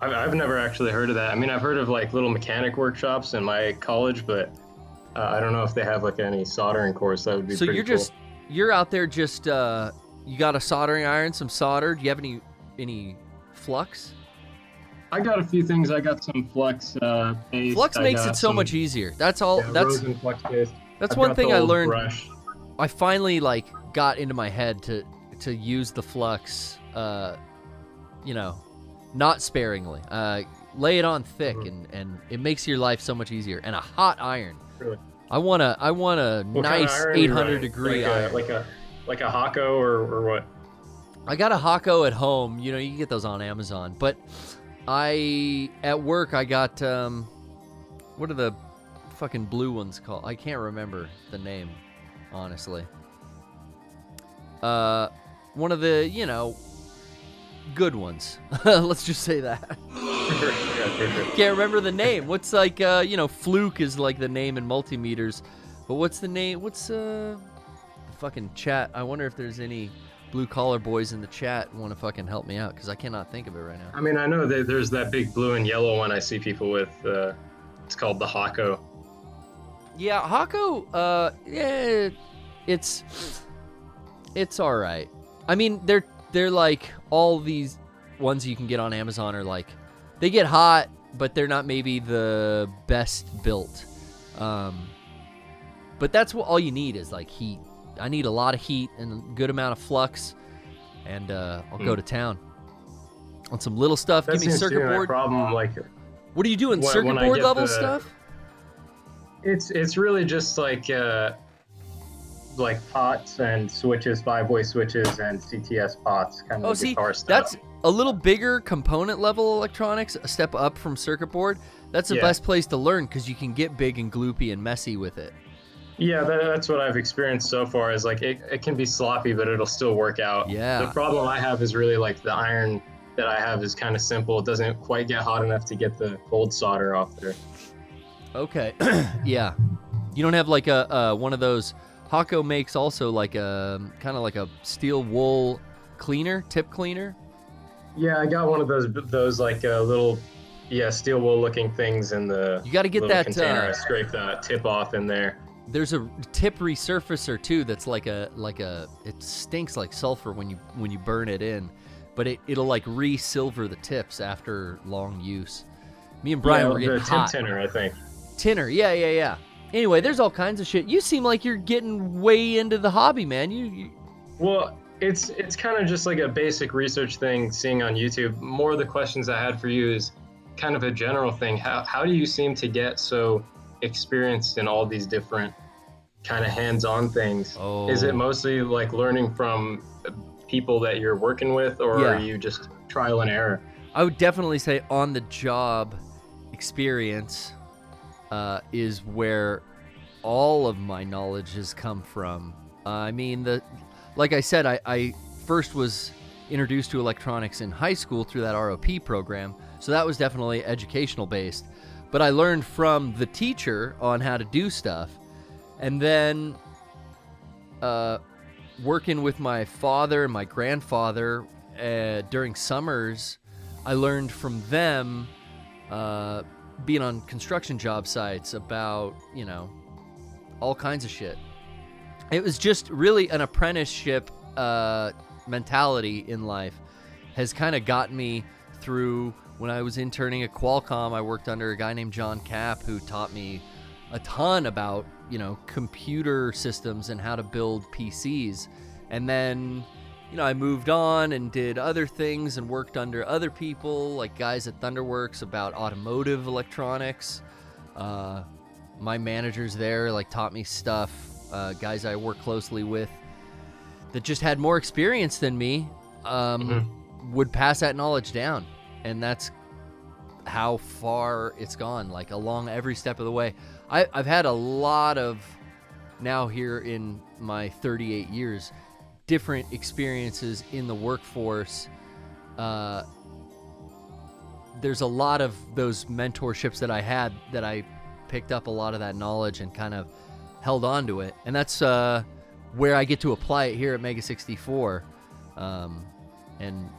S10: I've never actually heard of that. I mean, I've heard of like little mechanic workshops in my college, but I don't know if they have like any soldering course. That would be pretty cool.
S3: So you're out there just you got a soldering iron, some solder. Do you have any flux?
S10: I got a few things. I got some flux paste.
S3: Flux makes it so much easier. That's all.
S10: Yeah,
S3: that's
S10: rosin flux paste.
S3: That's one thing I learned.
S10: Brush.
S3: I finally like got into my head to use the flux, you know, not sparingly. Lay it on thick, and it makes your life so much easier. And a hot iron.
S10: Really?
S3: I want a nice 800 degree iron.
S10: Like a Hako or what?
S3: I got a Hako at home. You know, you can get those on Amazon. But at work I got what are the fucking blue ones called? I can't remember the name, honestly. One of the, you know, good ones. Let's just say that. Can't remember the name. What's like, you know, Fluke is like the name in multimeters. But what's the name? What's the fucking chat? I wonder if there's any blue collar boys in the chat want to fucking help me out because I cannot think of it right now.
S10: I mean, I know that there's that big blue and yellow one I see people with. It's called the Hako.
S3: Yeah, Hako. Yeah, it's all right. I mean, they're like all these ones you can get on Amazon are like, they get hot, but they're not maybe the best built. But that's what all you need is like heat. I need a lot of heat and a good amount of flux, and I'll go to town on some little stuff. Give me circuit board.
S10: Problem, like,
S3: what are you doing? Circuit board level stuff?
S10: It's really just like like pots and switches, 5-way switches and CTS pots, kind of guitar stuff.
S3: That's a little bigger component level electronics, a step up from circuit board. That's the best place to learn because you can get big and gloopy and messy with it.
S10: Yeah, that's what I've experienced so far is like it can be sloppy, but it'll still work out.
S3: Yeah.
S10: The problem I have is really like the iron that I have is kind of simple. It doesn't quite get hot enough to get the cold solder off there.
S3: Okay. Yeah. You don't have like a one of those. Hako makes also like a kind of like a steel wool cleaner, tip cleaner.
S10: Yeah, I got one of those like little, steel wool looking things in the.
S3: You got to get
S10: little
S3: that
S10: container. I scrape that tip off in there.
S3: There's a tip resurfacer too. That's like a. It stinks like sulfur when you burn it in, but it'll like re-silver the tips after long use. Me and Brian were getting hot.
S10: Tip tinner, I think.
S3: Tinner, yeah. Anyway, there's all kinds of shit. You seem like you're getting way into the hobby, man. You...
S10: Well, it's kind of just like a basic research thing, seeing on YouTube. More of the questions I had for you is kind of a general thing. How do you seem to get so experienced in all these different kind of hands-on things?
S3: Oh.
S10: Is it mostly like learning from people that you're working with, or are you just trial and error?
S3: I would definitely say on-the-job experience is where all of my knowledge has come from. I mean, like I said, I first was introduced to electronics in high school through that ROP program, so that was definitely educational based. But I learned from the teacher on how to do stuff, and then working with my father and my grandfather during summers, I learned from them being on construction job sites about, all kinds of shit. It was just really an apprenticeship mentality in life has kind of gotten me through. When I was interning at Qualcomm, I worked under a guy named John Capp who taught me a ton about, computer systems and how to build PCs. And then, I moved on and did other things and worked under other people, like guys at Thunderworks about automotive electronics. My managers there taught me stuff, guys I work closely with that just had more experience than me would pass that knowledge down. And that's how far it's gone, along every step of the way. I've had a lot of, now here in my 38 years, different experiences in the workforce. There's a lot of those mentorships that I had that I picked up a lot of that knowledge and kind of held on to it. And that's where I get to apply it here at Mega 64. And,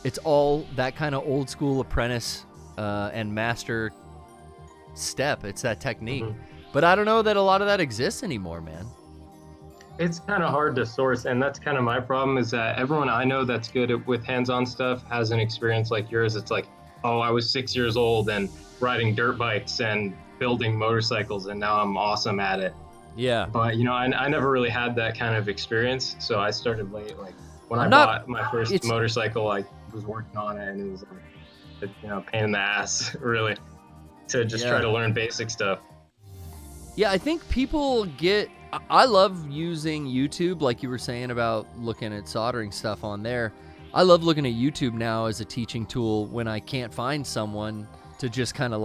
S3: it's all that kind of old school apprentice and master step. It's that technique. But I don't know that a lot of that exists anymore, man.
S10: It's kind of hard to source, and that's kind of my problem, is that everyone I know that's good with hands-on stuff has an experience like yours. It's like, oh, I was 6 years old and riding dirt bikes and building motorcycles, and now I'm awesome at it.
S3: Yeah.
S10: But, I never really had that kind of experience, so I started late. When I bought my first motorcycle, I was working on it, and it was a pain in the ass, really, to just try to learn basic stuff.
S3: Yeah, I think people get... I love using YouTube, like you were saying about looking at soldering stuff on there. I love looking at YouTube now as a teaching tool when I can't find someone to just kind of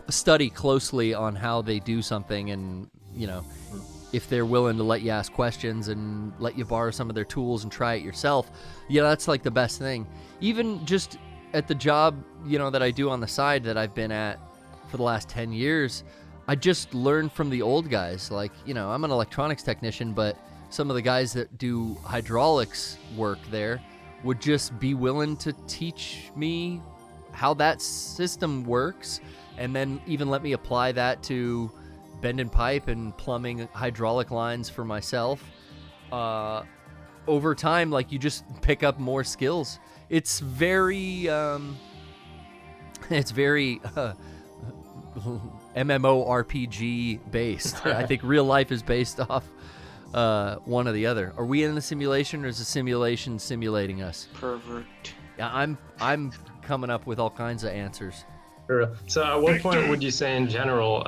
S3: study closely on how they do something, and, if they're willing to let you ask questions and let you borrow some of their tools and try it yourself. That's the best thing. Even just at the job, that I do on the side that I've been at for the last 10 years, I just learned from the old guys. I'm an electronics technician, but some of the guys that do hydraulics work there would just be willing to teach me how that system works, and then even let me apply that to bending pipe and plumbing hydraulic lines for myself. Over time, you just pick up more skills. It's very MMORPG based. I think real life is based off one or the other. Are we in the simulation, or is the simulation simulating us?
S7: Pervert.
S3: Yeah, I'm coming up with all kinds of answers.
S10: Sure. So at what point would you say in general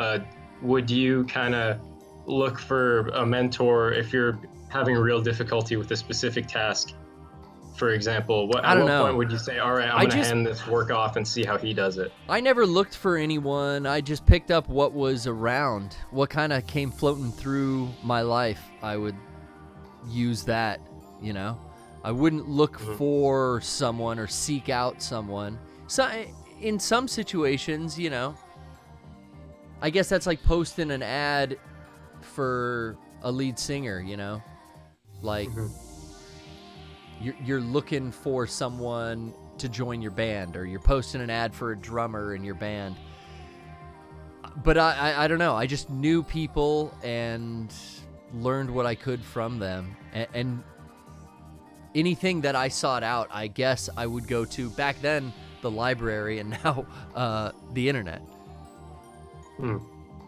S10: would you kind of look for a mentor if you're having real difficulty with a specific task? For example, at what point would you say, all right, I'm going to hand this work off and see how he does it?
S3: I never looked for anyone. I just picked up what was around, what kind of came floating through my life. I would use that, you know? I wouldn't look for someone or seek out someone. So in some situations, you know, I guess that's like posting an ad for a lead singer, you know? Like, you're looking for someone to join your band, or you're posting an ad for a drummer in your band. But I don't know. I just knew people and learned what I could from them. And anything that I sought out, I guess I would go to, back then, the library, and now the internet.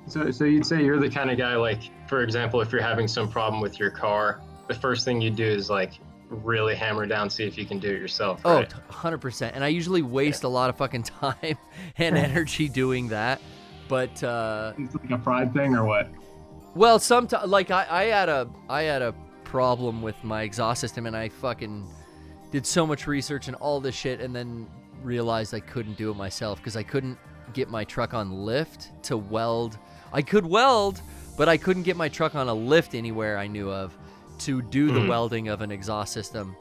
S10: So you'd say you're the kind of guy, like, for example, if you're having some problem with your car, the first thing you do is, like, really hammer down, see if you can do it yourself, right?
S3: Oh, 100%. And I usually waste a lot of fucking time and energy doing that. But
S10: it's like a pride thing, or what?
S3: Well, sometimes, like, I had a problem with my exhaust system, and I fucking did so much research and all this shit, and then realized I couldn't do it myself because I couldn't get my truck on lift to weld. I could weld, but I couldn't get my truck on a lift anywhere I knew of to do the welding of an exhaust system.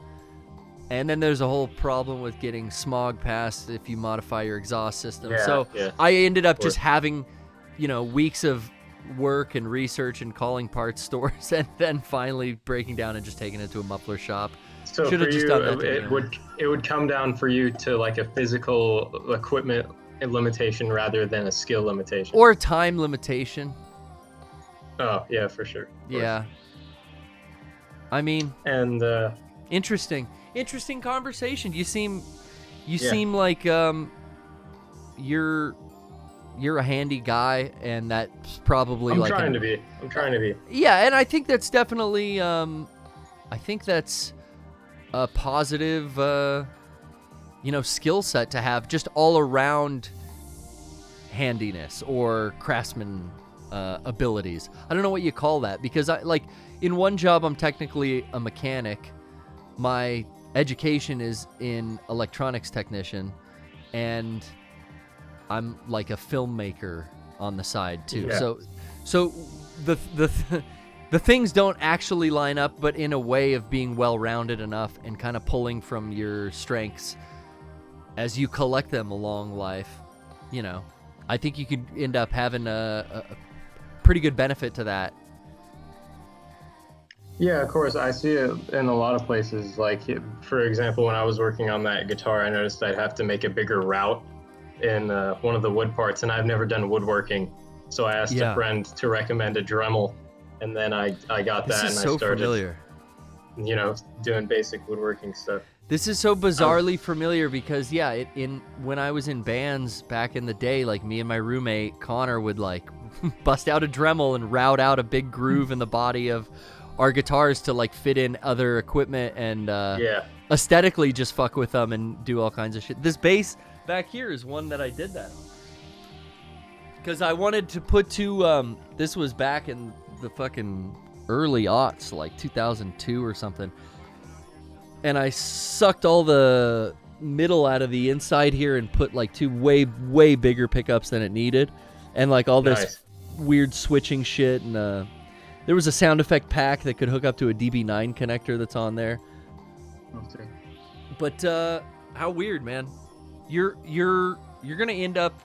S3: And then there's a whole problem with getting smog passed if you modify your exhaust system. I ended up just having, you know, weeks of work and research and calling parts stores, and then finally breaking down and just taking it to a muffler shop.
S10: So
S3: Should have just done that.
S10: It would come down for you to like a physical equipment limitation rather than a skill limitation,
S3: or a time limitation.
S10: Oh yeah, for sure.
S3: Yeah. I mean,
S10: and
S3: interesting conversation. You seem like you're a handy guy, and that's probably
S10: I'm trying to be.
S3: Yeah, and I think that's definitely I think that's a positive skill set to have, just all around handiness or craftsman abilities. I don't know what you call that, because in one job I'm technically a mechanic. My education is in electronics technician, and I'm like a filmmaker on the side too.
S10: Yeah.
S3: So the things don't actually line up, but in a way of being well-rounded enough and kind of pulling from your strengths as you collect them along life. You know, I think you could end up having a pretty good benefit to that.
S10: Yeah, of course. I see it in a lot of places. Like, for example, when I was working on that guitar, I noticed I'd have to make a bigger route in one of the wood parts, and I've never done woodworking. So I asked a friend to recommend a Dremel, and then I got that, and I started
S3: familiar.
S10: Doing basic woodworking stuff.
S3: This is so bizarrely familiar because when I was in bands back in the day, like, me and my roommate Connor would like bust out a Dremel and route out a big groove in the body of our guitars to like fit in other equipment and aesthetically just fuck with them and do all kinds of shit. This bass back here is one that I did that on because I wanted to put this was back in the fucking early aughts, like 2002 or something, and I sucked all the middle out of the inside here and put like two way bigger pickups than it needed, and like all this weird switching shit, and there was a sound effect pack that could hook up to a DB9 connector that's on there.
S10: Okay.
S3: But how weird, man. You're gonna end up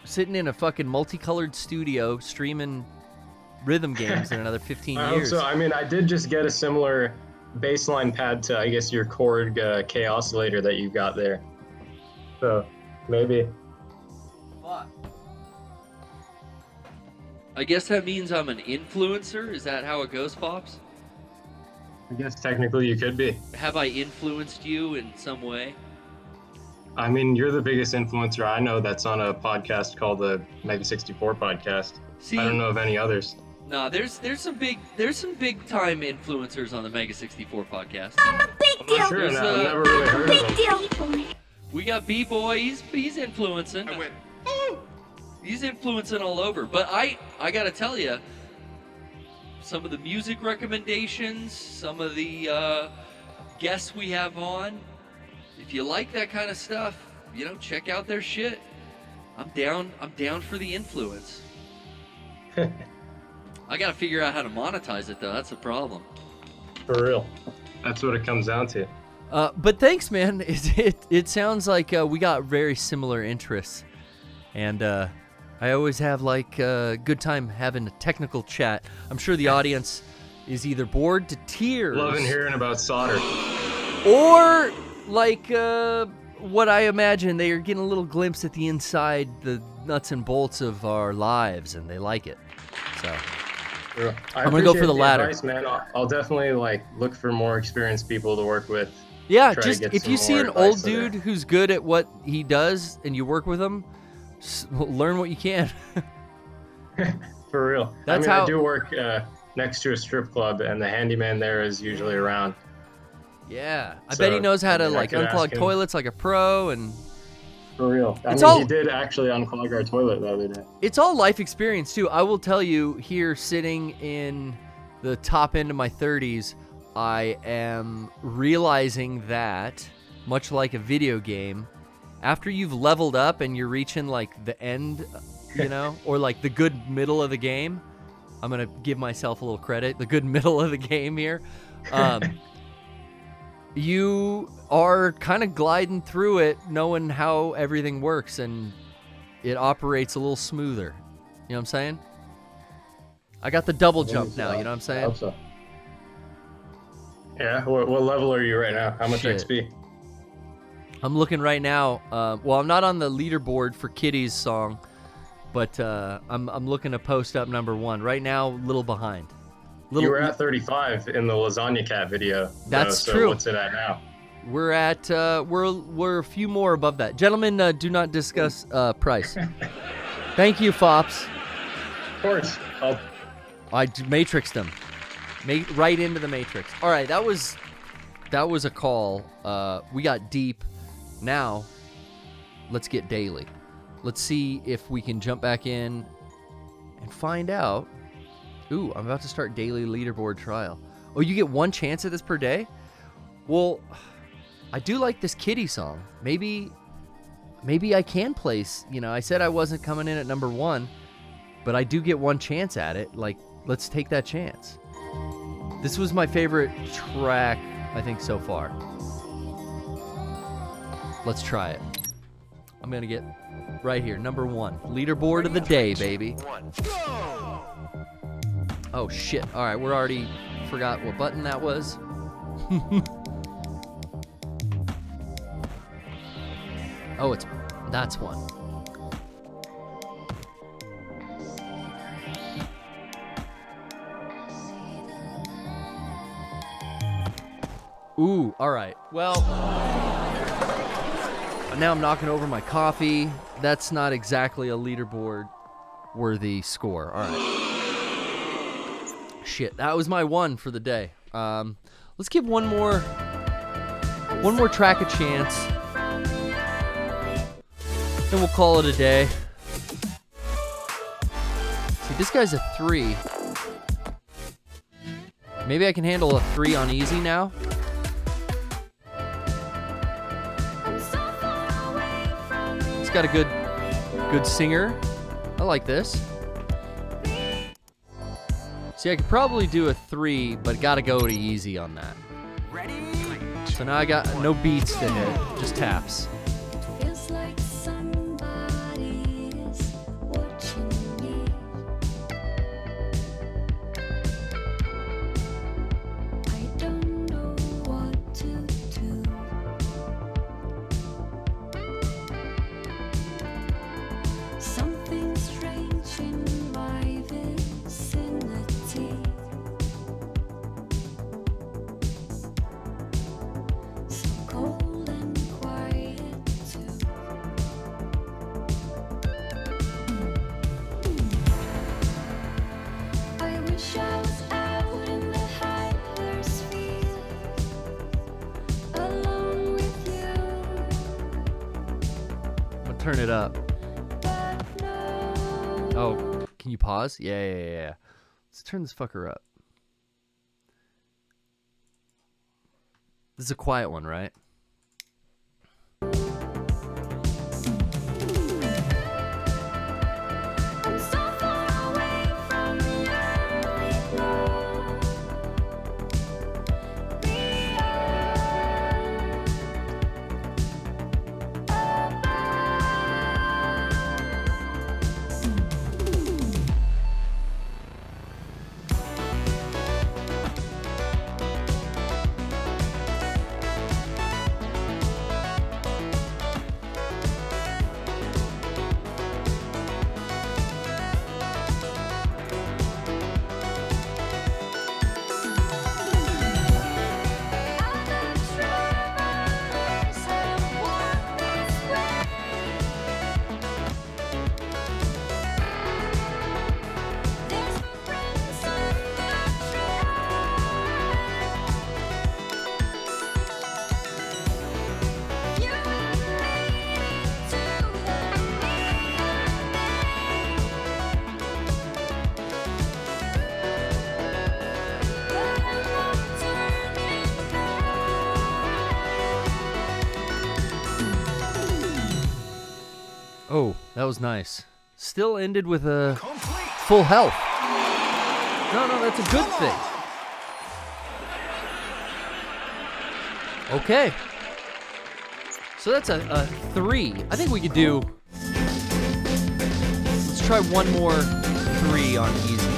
S3: sitting in a fucking multicolored studio streaming rhythm games in another 15 years.
S10: So I mean, I did just get a similar baseline pad to, I guess, your Korg K oscillator that you got there. So maybe.
S3: Fuck. I guess that means I'm an influencer? Is that how it goes, Pops?
S10: I guess technically you could be.
S3: Have I influenced you in some way?
S10: I mean, you're the biggest influencer I know that's on a podcast called the Mega 64 podcast. I don't know of any others.
S3: Nah, there's some big time influencers on the Mega 64 podcast.
S8: I'm a big deal.
S10: Sure, I've never really heard of them.
S8: Big deal.
S3: We got B-Boy, he's influencing.
S5: I went, oh!
S3: He's influencing all over. But I got to tell you, some of the music recommendations, some of the guests we have on, if you like that kind of stuff, check out their shit. I'm down for the influence. I got to figure out how to monetize it, though. That's the problem.
S10: For real. That's what it comes down to.
S3: But thanks, man. It sounds like we got very similar interests. And I always have a good time having a technical chat. I'm sure the audience is either bored to tears.
S10: Loving hearing about solder.
S3: Or what I imagine, they are getting a little glimpse at the inside, the nuts and bolts of our lives, and they like it. So I'm going to go for the latter.
S10: Advice, man. I'll definitely look for more experienced people to work with.
S3: Yeah, just if you see an old dude who's good at what he does and you work with him, learn what you can.
S10: For real. I do work next to a strip club, and the handyman there is usually around.
S3: Yeah, I bet he knows how to unclog toilets like a pro. And
S10: for real, he did actually unclog our toilet the other day.
S3: It's all life experience too. I will tell you, here sitting in the top end of my 30s, I am realizing that, much like a video game, after you've leveled up and you're reaching the end, or the good middle of the game, I'm gonna give myself a little credit. The good middle of the game here. You are kind of gliding through it, knowing how everything works, and it operates a little smoother. You know what I'm saying? I got the double jump now, you know what I'm saying?
S10: I hope so. Yeah, what level are you right now? How much XP?
S3: I'm looking right now. I'm not on the leaderboard for Kitty's song, but I'm looking to post up number 1. Right now, a little behind.
S10: You were at 35 in the Lasagna Cat video.
S3: That's
S10: so
S3: true.
S10: What's it at now?
S3: We're at we're a few more above that. Gentlemen, do not discuss price. Thank you, Fops.
S10: Of course.
S3: I matrixed them. Right into the matrix. All right, that was a call. We got deep. Now, let's get daily. Let's see if we can jump back in and find out. Ooh, I'm about to start daily leaderboard trial. Oh, you get 1 chance at this per day? Well, I do like this Kitty song. Maybe I can place, I said I wasn't coming in at number 1, but I do get 1 chance at it. Let's take that chance. This was my favorite track, I think, so far. Let's try it. I'm going to get right here, number 1. Leaderboard of the day, baby. Oh, shit. All right, we're already forgot what button that was. Oh, that's 1. Ooh, all right. Well, now I'm knocking over my coffee. That's not exactly a leaderboard worthy score. All right. Shit, that was my 1 for the day. Let's give one more track a chance. Then we'll call it a day. See, this guy's a 3. Maybe I can handle a 3 on easy now. It's got a good singer. I like this. See, I could probably do a 3, but gotta go to easy on that. So now I got no beats to hit, just taps.
S8: Feels like somebody's watching me. I don't know what to do. Something strange in my vicinity. So cold and quiet too. I wish I was out in the higher sphere, alone with you.
S3: I'm gonna turn it up.
S8: But no
S3: Oh, can you pause? Yeah. Let's turn this fucker up. This is a quiet one, right? Oh, that was nice. Still ended with a full health. No, that's a good thing. Okay. So that's a 3. I think we could do... Let's try one more 3 on easy.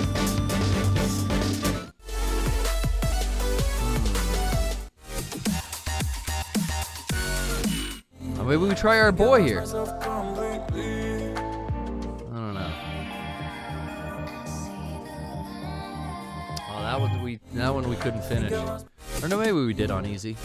S3: Maybe we try our boy here. That one we couldn't finish. Or no, maybe we did on easy.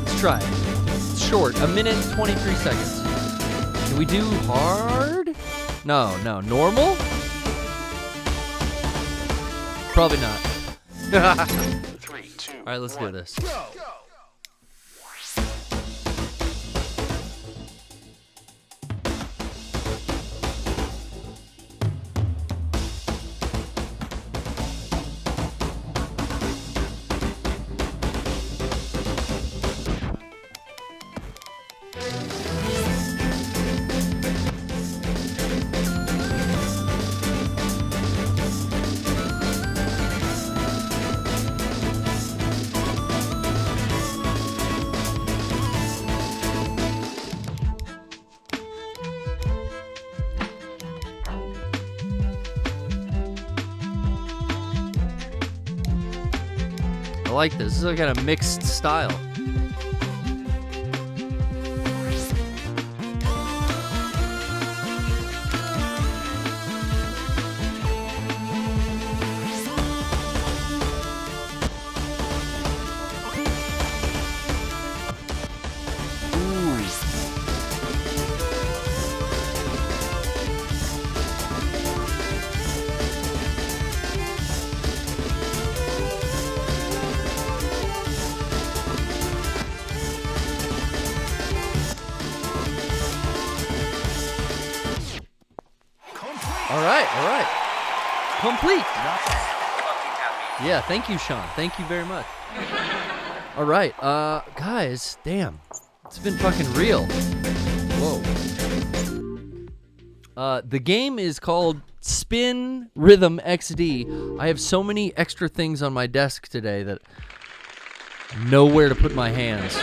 S3: Let's try it. It's short, 1:23 seconds. Can we do hard? No, normal? Probably not. All right, let's do this. I like this. This is like kind of mixed style. All right. Complete. Yeah, thank you, Sean. Thank you very much. All right, guys, damn. It's been fucking real. Whoa. The game is called Spin Rhythm XD. I have so many extra things on my desk today that nowhere to put my hands.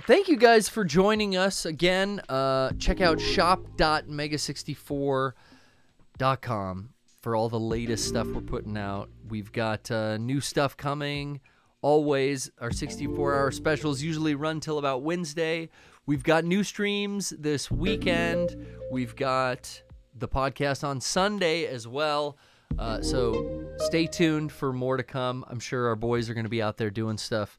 S3: Thank you guys for joining us again. Check out shop.mega64.com for all the latest stuff we're putting out. We've got new stuff coming. Always, our 64-hour specials usually run till about Wednesday. We've got new streams this weekend. We've got the podcast on Sunday as well. So stay tuned for more to come. I'm sure our boys are going to be out there doing stuff.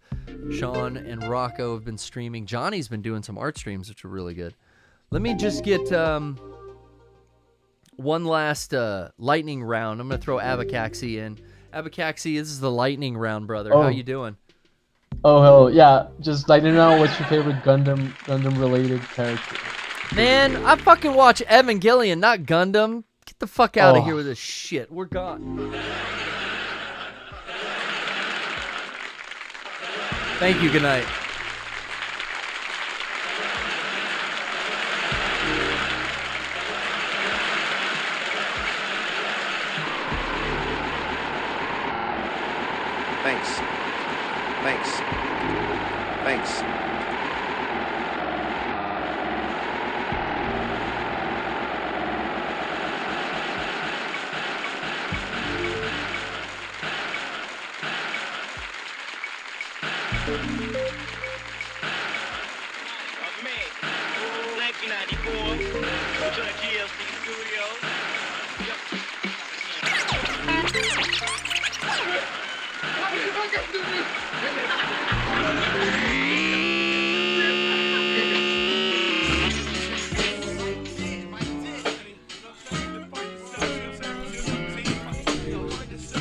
S3: Sean and Rocco have been streaming. Johnny's been doing some art streams, which are really good. Let me just get one last lightning round. I'm gonna throw Abacaxi in. Abacaxi, this is the lightning round, brother. How you doing?
S11: Oh hell yeah! Just lightning round. What's your favorite Gundam related character?
S3: Man, I fucking watch Evangelion, not Gundam. Get the fuck out of here with this shit. We're gone. Thank you. Good night.
S12: Thanks. Thanks. Thanks.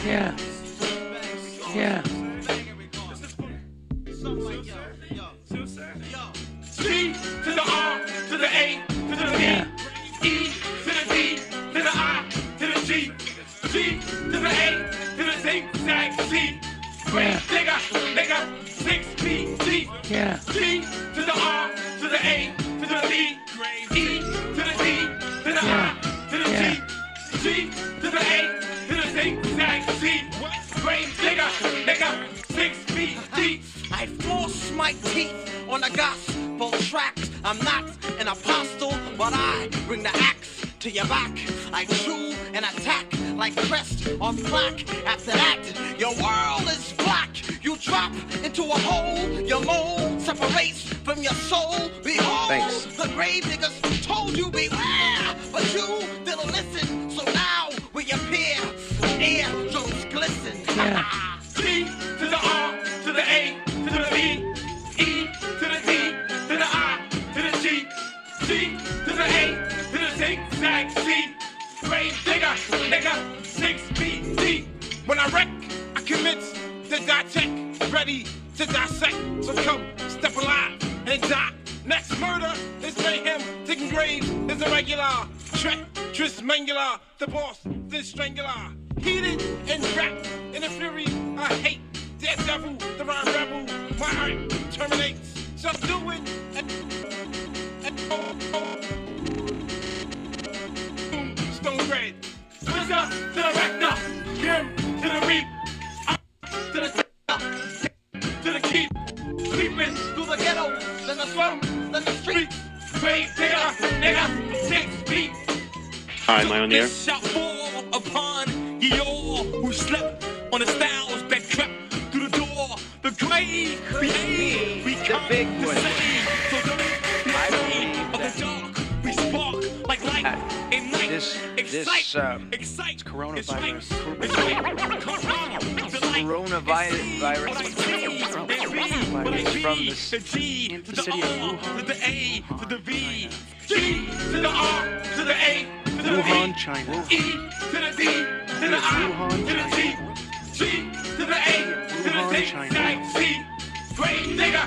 S1: Yeah. Yeah.
S13: C to the R to the A to the B, E to the D to the I to the G, G to the A to the zigzag C. Great digger, nigga, 6 feet deep.
S1: Yeah.
S13: G to the R to the A to the B, E to the D to the I to the G, G to the A to the zigzag C. Great digger, nigga, 6 feet deep.
S6: I force my teeth on the gospel tracks. I'm not an apostle, but I bring the axe to your back. I chew and attack like crest on plaque. After that, your world is black. You drop into a hole. Your mold separates from your soul. Behold,
S12: Thanks.
S6: the grave niggas told you beware, but you didn't listen. So now we appear, eardrums glisten.
S1: Yeah.
S13: G to the R to the A to the B, E to the D to the I to the G, G to the A to the zigzag C. Grave digger, nigga, 6 feet deep. When I wreck, I commit to dissect, ready to dissect. So come, step alive and die. Next murder is mayhem, taking graves is irregular. Treacherous mangular, the boss, the strangler. Heated and wrapped in a fury I hate. Dead devil, the rhyme rebel, my heart terminates. Subduing and stone grade. Wizard to the rector, Kim to the reap, to the keep, creeping through the ghetto, then the slums, then the street. Grave digger, nigga, 6 feet.
S14: Hi, am I on the air?
S13: This shall fall upon ye all who slept on the styles that crept through the door. The grave behave, we come
S1: big
S13: to
S1: one.
S13: save. So don't be afraid of the dark. We spark like light in night. Excite.
S1: It's coronavirus.
S13: It's right.
S1: Coronavirus from the
S13: G to the
S1: city of
S13: R
S1: Wuhan.
S13: to the A to the V. G to the R to the A to the
S1: Wuhan,
S13: V.
S1: China.
S13: E to the D to the I to the G. G to the A to the
S1: Wuhan,
S13: zigzag C. Great digger,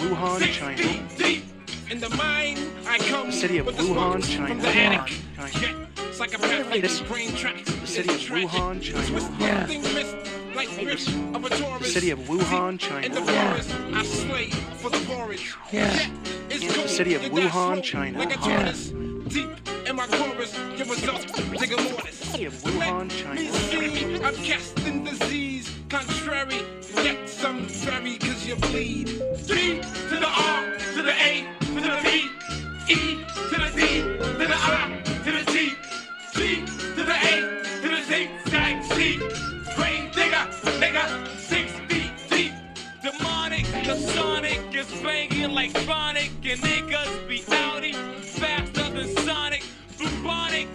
S1: Wuhan,
S13: 6
S1: China.
S13: feet deep. In the mind, I come
S1: The city of
S13: with the
S1: Wuhan,
S13: sparks
S1: China.
S13: from the
S1: Wuhan,
S13: attic.
S1: China.
S13: Yeah, psychopathic brain tracks.
S1: The city of Wuhan, China.
S13: Yeah. Missed like grips of a
S1: The
S13: tourist.
S1: city of Wuhan, China.
S13: In the forest, I slay for the porridge.
S1: Yeah.
S13: It's
S1: The
S13: cold,
S1: city of
S13: you got
S1: Wuhan,
S13: smoke
S1: China.
S13: Like a
S1: Yeah.
S13: tortoise. Deep in my chorus, your results, rigor mortis.
S1: City of Wuhan,
S13: Let me
S1: China.
S13: see, I'm casting disease. Contrary, yet some fairy, cause you bleed. G to the R, to the A, to the B. E to the D, to the I, to the G. G to the A, to the zigzag C. Grave digger, nigga, 6 feet deep. Demonic, the sonic is banging like chronic, and niggas be outie faster than Sonic. Bubonic,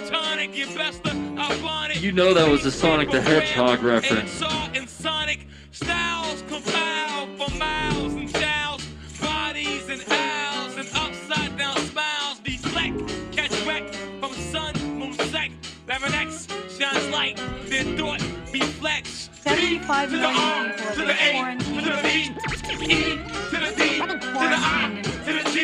S13: tonic, you best to ironic.
S15: You know that was a Sonic the Hedgehog reference.
S13: And sonic styles compile for miles and jowls, bodies and owls and upside down smiles. These black catch wreck from sun, moon,
S6: be flex.
S16: 75
S6: to the
S16: million
S6: R,
S16: people
S6: to
S16: have
S6: the
S16: been
S6: A,
S16: quarantined.
S6: to the B, E, to the D, to the I, to the G,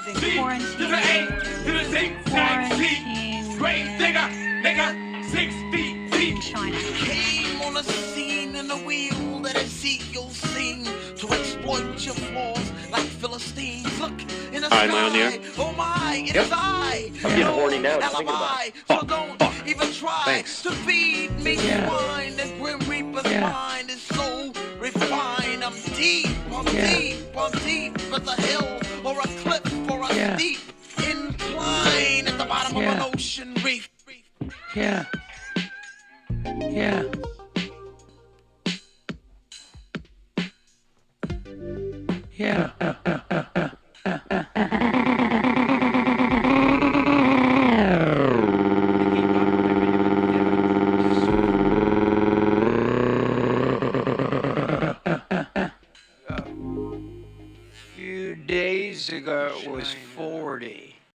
S6: C, to the A, to the zigzag Z. Great digger, nigga, 6 feet deep. Came on the scene in the wheel that Ezekiel sing to exploit your flaws like Philistines. Look in the
S14: Hi, am I on the
S6: sky.
S14: air?
S6: Oh my, it
S14: Yep.
S6: is I.
S14: I'm getting horny now just thinking about
S6: Alibi.
S14: it.
S6: So don't even try
S14: Thanks.
S6: to feed me
S14: Yeah.
S6: swine. The Grim Reaper's
S14: Yeah.
S6: mind is so refined. I'm deep, I'm
S14: Yeah.
S6: deep, I'm deep as a hill or a cliff or a
S14: Yeah.
S6: steep incline at the bottom of an ocean reef.
S14: Yeah. Yeah. Yeah.
S1: Few days ago it was